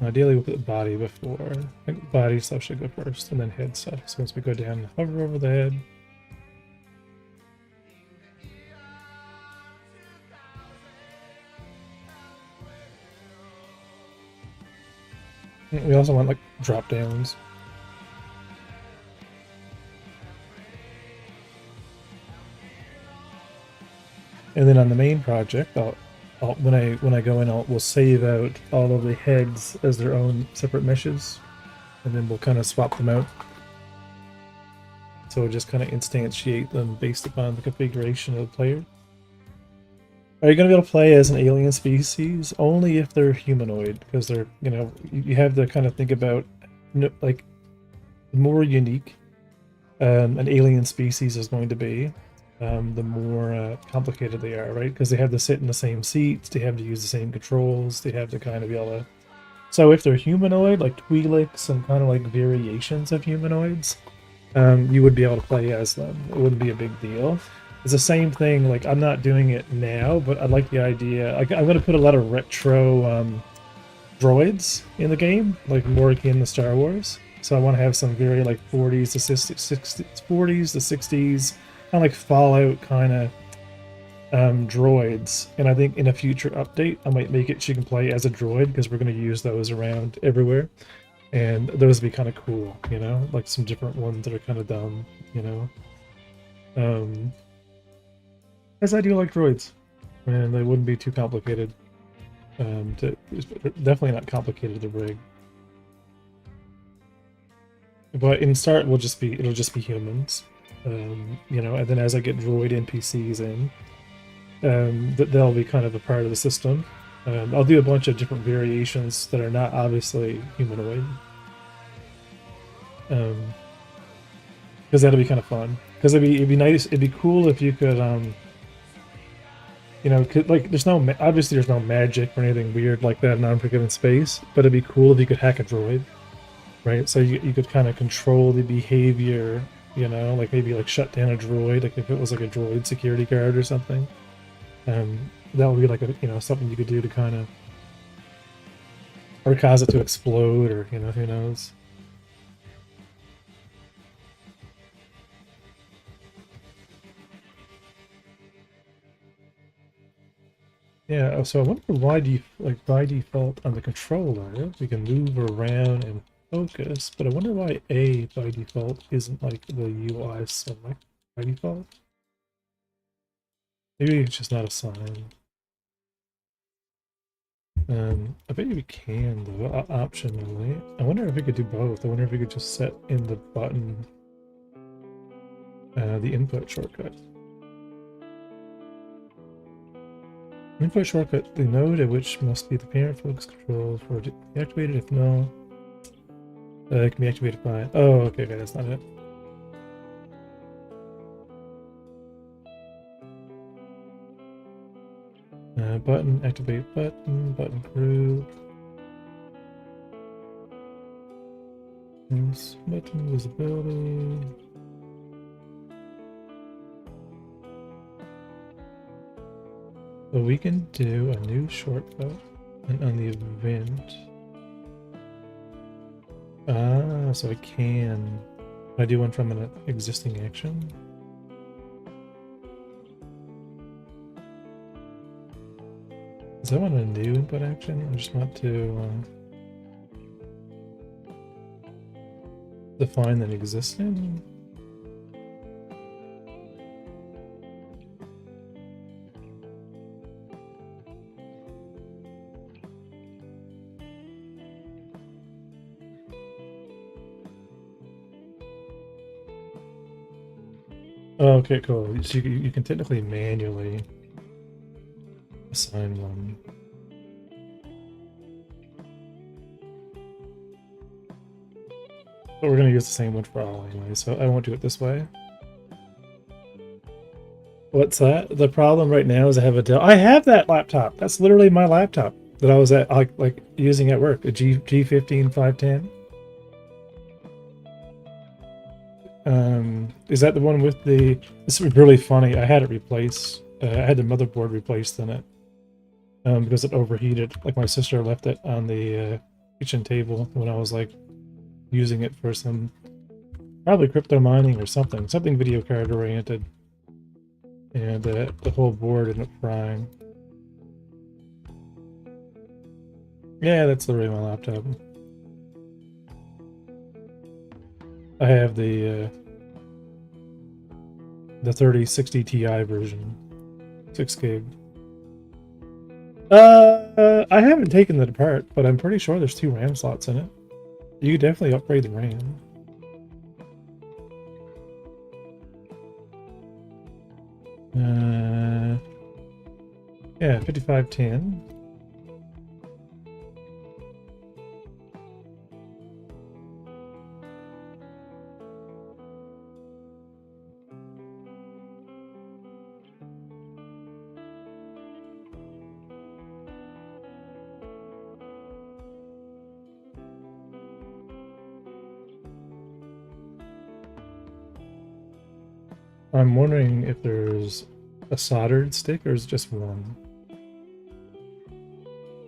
Ideally, we'll put the body before. I think body stuff should go first, and then head stuff. So once we go down and hover over the head. We also want like drop downs. And then on the main project, when I go in, we'll save out all of the heads as their own separate meshes, and then we'll kind of swap them out. So we'll just kind of instantiate them based upon the configuration of the player. Are you going to be able to play as an alien species? Only if they're humanoid, because they're, you know, you have to kind of think about, like, the more unique an alien species is going to be, the more complicated they are, right? Because they have to sit in the same seats, they have to use the same controls, they have to kind of be able to... So if they're humanoid, like Twi'leks and kind of like variations of humanoids, you would be able to play as them. It wouldn't be a big deal. It's the same thing, like, I'm not doing it now, but I like the idea. I'm going to put a lot of retro droids in the game, like more akin to Star Wars. So I want to have some very, like, 40s to 60s, kind of like Fallout kind of droids. And I think in a future update, I might make it so you can play as a droid, because we're going to use those around everywhere. And those would be kind of cool, you know? Like some different ones that are kind of dumb, you know? As I do like droids, and they wouldn't be too complicated. Definitely not complicated to rig. But in start, it'll just be humans, you know. And then as I get droid NPCs in, they'll be kind of a part of the system. I'll do a bunch of different variations that are not obviously humanoid, because that'll be kind of fun. Because it'd be nice. It'd be cool if you could, you know, like, obviously there's no magic or anything weird like that in Unforgiven space, but it'd be cool if you could hack a droid, right? So you could kind of control the behavior, you know, like maybe like shut down a droid, like if it was like a droid security guard or something. That would be like a, you know, something you could do to kind of, or cause it to explode, or, you know, who knows. Yeah, so I wonder why by default on the controller we can move around and focus, but I wonder why A by default isn't like the UI select by default. Maybe it's just not assigned. I bet you we can though, optionally. I wonder if we could do both. I wonder if we could just set in the button the input shortcut. Input shortcut, the node at which must be the parent focus control for deactivated. If no, it can be activated by... Oh, okay, that's not it. Button, activate button group. Button visibility. So we can do a new shortcut, and on the event. Ah, so I can do one from an existing action. Is I want a new input action? I just want to define an existing. Oh, okay, cool. So you can technically manually assign one. But we're going to use the same one for all anyway, so I won't do it this way. What's that? The problem right now is I have a Dell. I have that laptop. That's literally my laptop that I was at like using at work. A G15 510. Is that the one with the? This is really funny. I had it replaced. I had the motherboard replaced in it because it overheated. Like my sister left it on the kitchen table when I was like using it for some probably crypto mining or something video card oriented. And the whole board ended up frying. Yeah, that's literally my laptop. I have the 3060 Ti version, 6 gig. I haven't taken it apart, but I'm pretty sure there's 2 RAM slots in it. You could definitely upgrade the RAM. Yeah, 5510. I'm wondering if there's a soldered stick or is it just one?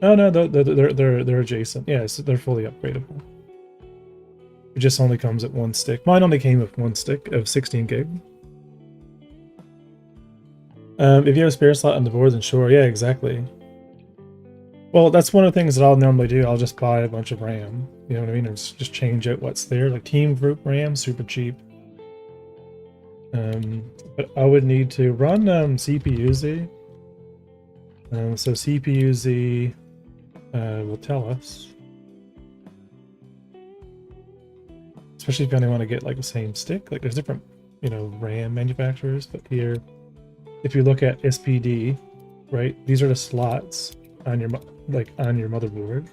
Oh no, they're adjacent. Yes, they're fully upgradable. It just only comes at 1 stick. Mine only came with 1 stick of 16 gig. If you have a spare slot on the board, then sure. Yeah, exactly. Well, that's one of the things that I'll normally do. I'll just buy a bunch of RAM. You know what I mean? Or just change out what's there. Like Team Group RAM, super cheap. But I would need to run CPU-Z. So CPU-Z will tell us. Especially if you only want to get like the same stick. Like there's different, you know, RAM manufacturers. But here, if you look at SPD, right? These are the slots on your on your motherboard.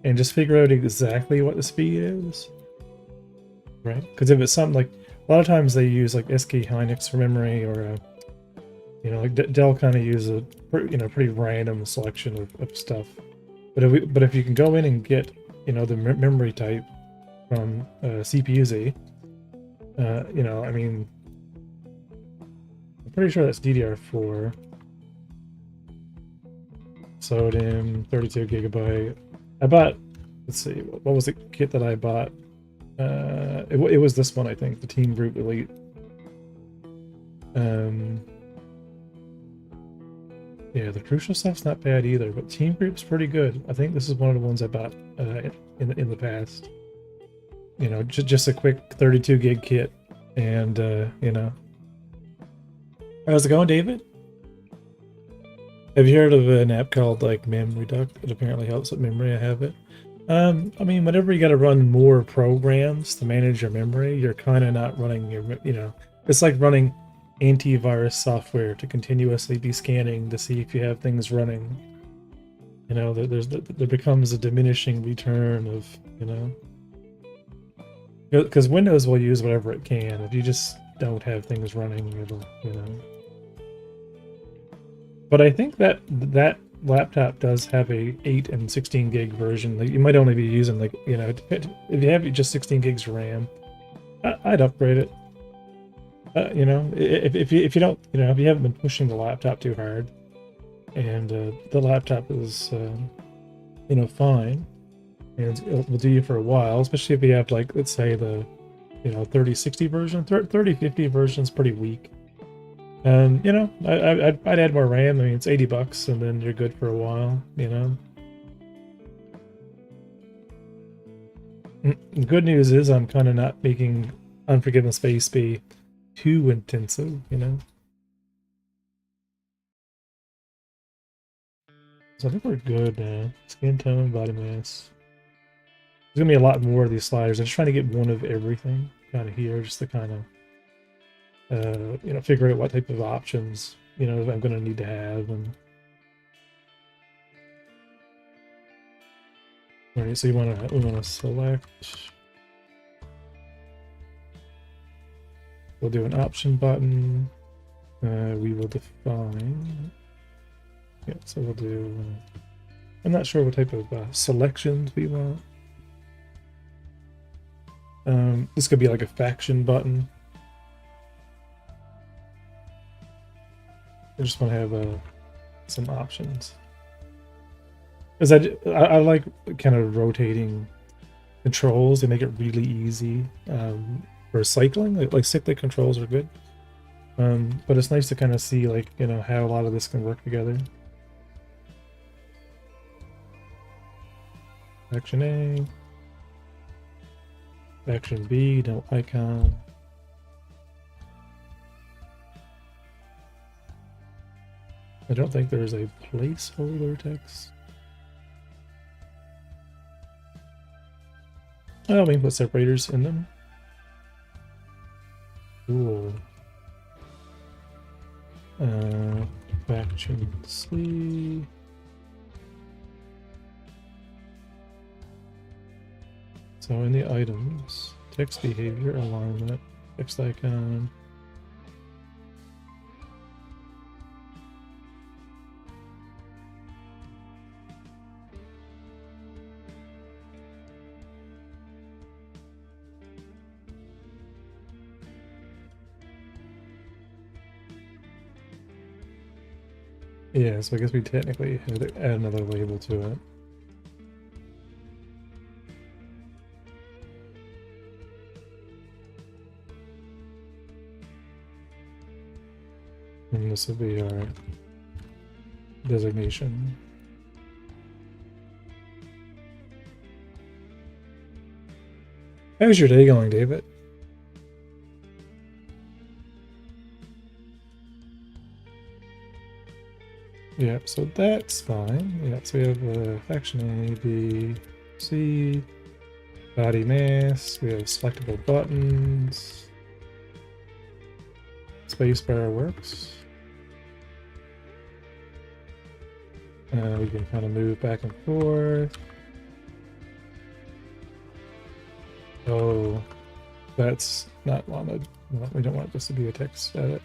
And just figure out exactly what the speed is. Right? Because if it's something like a lot of times they use like SK Hynix for memory, or you know, like Dell kind of use a pretty random selection of stuff. But if you can go in and get the memory type from CPU-Z, you know, I mean, I'm pretty sure that's DDR4. SODIMM, 32 gigabyte. I bought. Let's see, what was the kit that I bought? It was this one, I think, the Team Group Elite. Yeah, the Crucial stuff's not bad either, but Team Group's pretty good. I think this is one of the ones I bought in the past. You know, just a quick 32 gig kit, and you know. How's it going, David? Have you heard of an app called like MemReduct? It apparently helps with memory. I have it. I mean, whenever you got to run more programs to manage your memory, you're kind of not running your, it's like running antivirus software to continuously be scanning to see if you have things running. You know, there becomes a diminishing return of, because Windows will use whatever it can. If you just don't have things running, it'll, But I think that laptop does have a 8 and 16 gig version. Like, you might only be using if you have just 16 gigs of RAM, I'd upgrade it. If you don't, if you haven't been pushing the laptop too hard, and the laptop is fine, and it will do you for a while, especially if you have, like, let's say the 3060 version. 3050 version is pretty weak. I'd add more RAM. I mean, it's $80 and then you're good for a while, The good news is I'm kind of not making Unforgiven space be too intensive, So I think we're good now. Skin tone, body mass. There's gonna be a lot more of these sliders. I'm just trying to get one of everything kind of here, just to kind of figure out what type of options, I'm going to need to have. And Alright, so we wanna select. We'll do an option button. We will define. Yeah, so we'll do. I'm not sure what type of selections we want. This could be like a faction button. I just want to have some options. Because I like kind of rotating controls. They make it really easy for cycling. Like cyclic controls are good. But it's nice to kind of see like, you know, how a lot of this can work together. Action A. Action B, no icon. I don't think there's a placeholder text. Oh, we can put separators in them. Cool. Faction C. So in the items, text behavior alignment, text icon. Yeah, so I guess we technically had to add another label to it. And this will be our designation. How's your day going, David? Yeah, so that's fine. Yeah, so we have faction A, B, C, body mass, we have selectable buttons, spacebar works. We can kind of move back and forth. Oh, that's not wanted. No, we don't want this to be a text edit.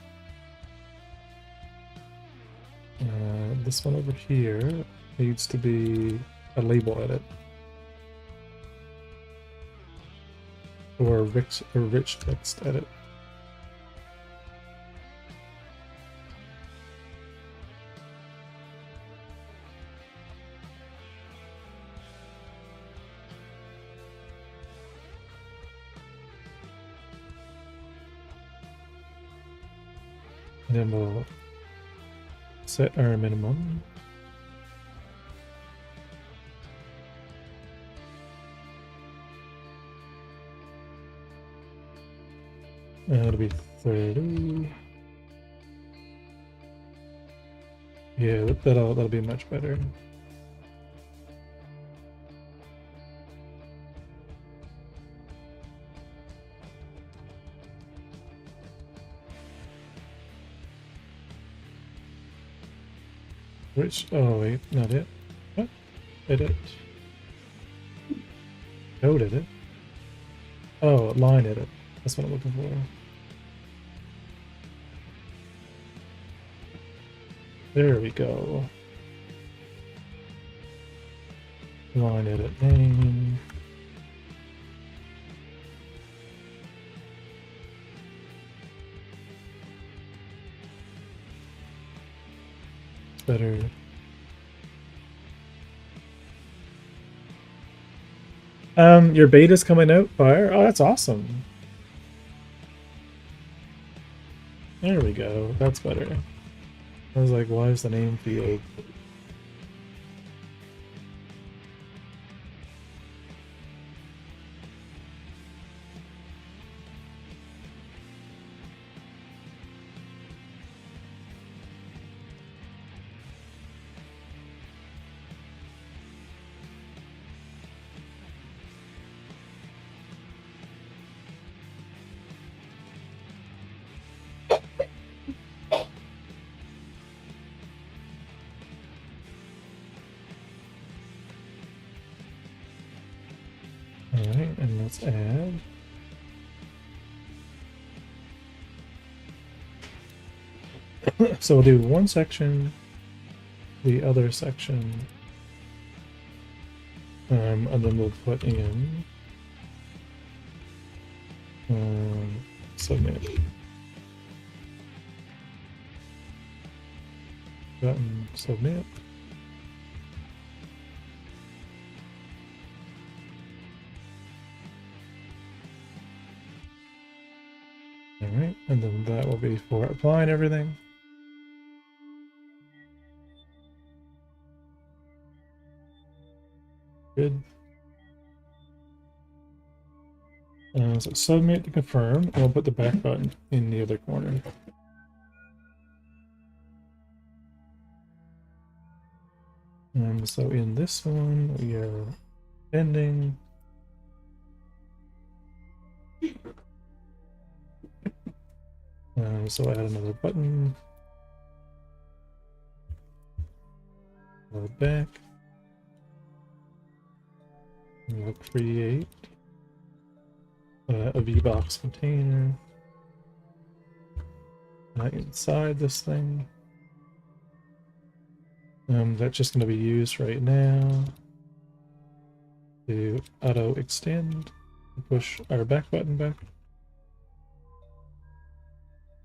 This one over here needs to be a label edit. Or a rich text edit. And then we'll set our minimum. It'll be 30. Yeah, that'll be much better. Which, oh wait, not it. What? Edit. Code edit. Oh, line edit. That's what I'm looking for. There we go. Line edit name. Better. Your beta's coming out, Fire. Oh, that's awesome. There we go. That's better. I was like, why is the name field? Alright, and let's add. So we'll do one section, the other section, and then we'll put in submit. Button submit. Alright, and then that will be for applying everything. Good. So submit to confirm, and we'll put the back button in the other corner. So in this one, we are ending. So add another button. Go back. And we'll create a VBox container inside this thing. That's just going to be used right now to auto extend. Push our back button back.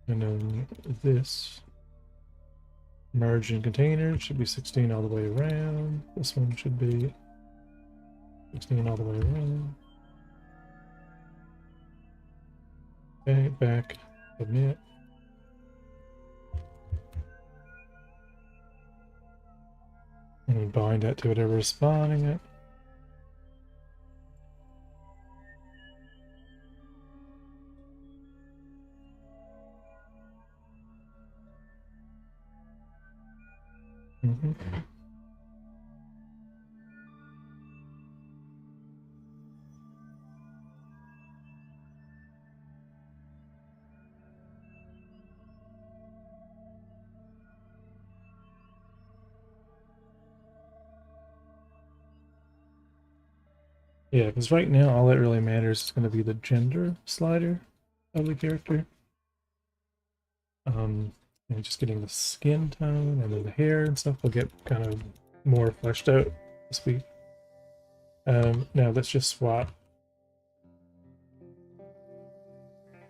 And then this merge in container should be 16 all the way around. This one should be 16 all the way around. Okay, back, submit. And we bind that to whatever is spawning it. Yeah, because right now all that really matters is going to be the gender slider of the character. And just getting the skin tone and then the hair and stuff will get kind of more fleshed out this week. Now let's just swap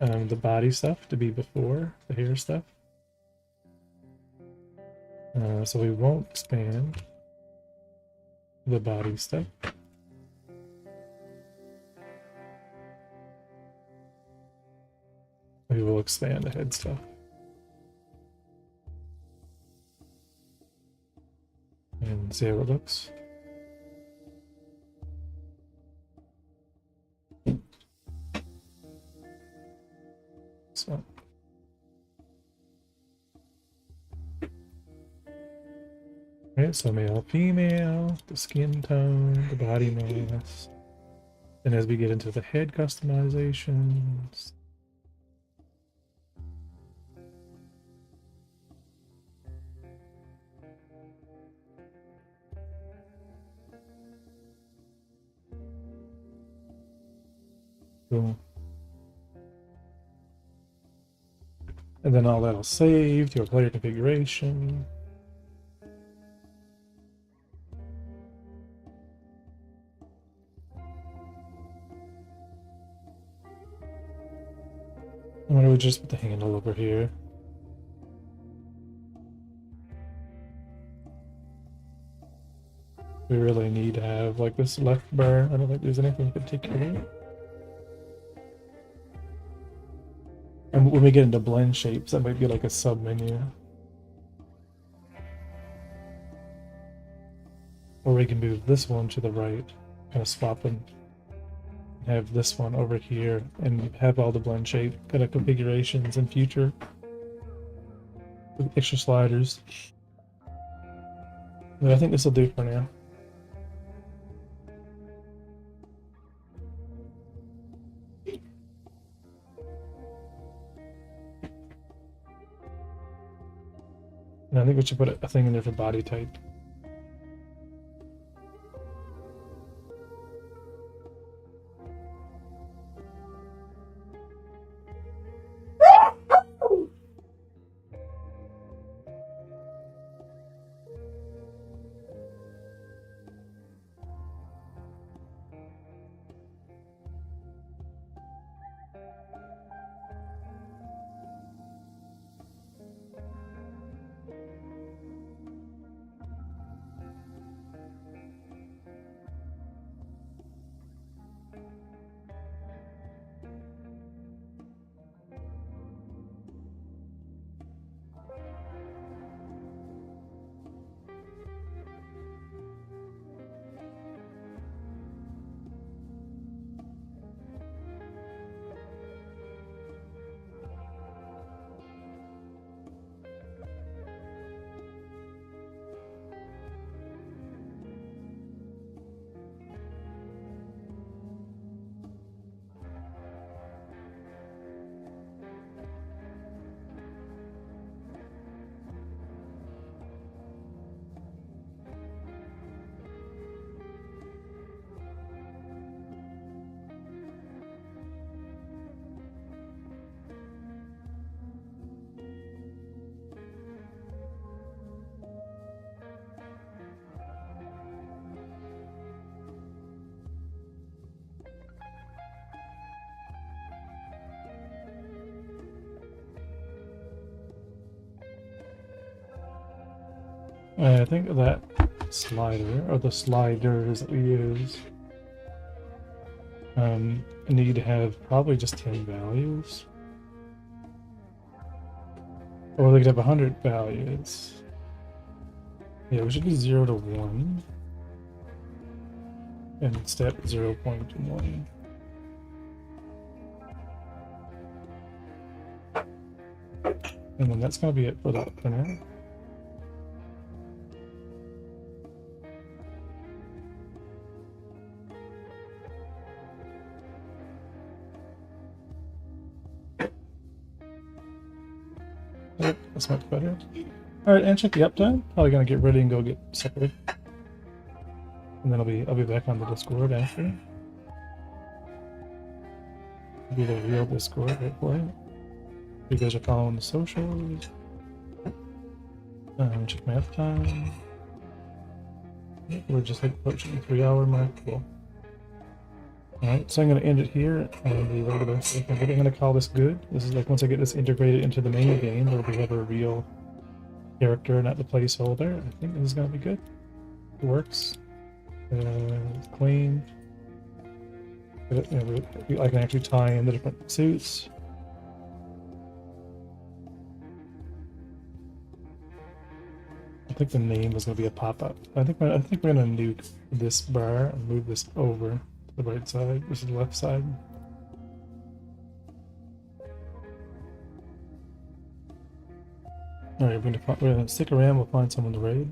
the body stuff to be before the hair stuff. So we won't expand the body stuff. We will expand the head stuff. And see how it looks. So. Right, so male, female, the skin tone, the body mass. And as we get into the head customizations, cool. And then all that'll save to a player configuration. Why don't we just put the handle over here? We really need to have like this left bar. I don't think there's anything particular. And when we get into blend shapes, that might be like a sub menu. Or we can move this one to the right, kind of swap them. Have this one over here and have all the blend shape kind of configurations in future with extra sliders. But I think this will do for now. And I think we should put a thing in there for body type. I think that slider, or the sliders that we use, need to have probably just 10 values. Or they could have 100 values. Yeah, we should do 0 to 1. And step 0.1. And then that's going to be it for that for now. Yep, that's much better. Alright, and check the uptime. Probably gonna get ready and go get supper. And then I'll be back on the Discord after. Be the real Discord, hopefully. You guys are following the socials. Check my uptime. Yep, we're just like approaching the 3-hour mark. Cool. Alright, so I'm going to end it here and be ready to I think I'm going to call this good. This is like once I get this integrated into the main game where we have a real character, not the placeholder. I think this is going to be good. It works. It's clean. But, you know, I can actually tie in the different suits. I think the name is going to be a pop-up. I think we're going to nuke this bar and move this over to the right side. This is the left side. All right, we're gonna stick around. We'll find someone to raid.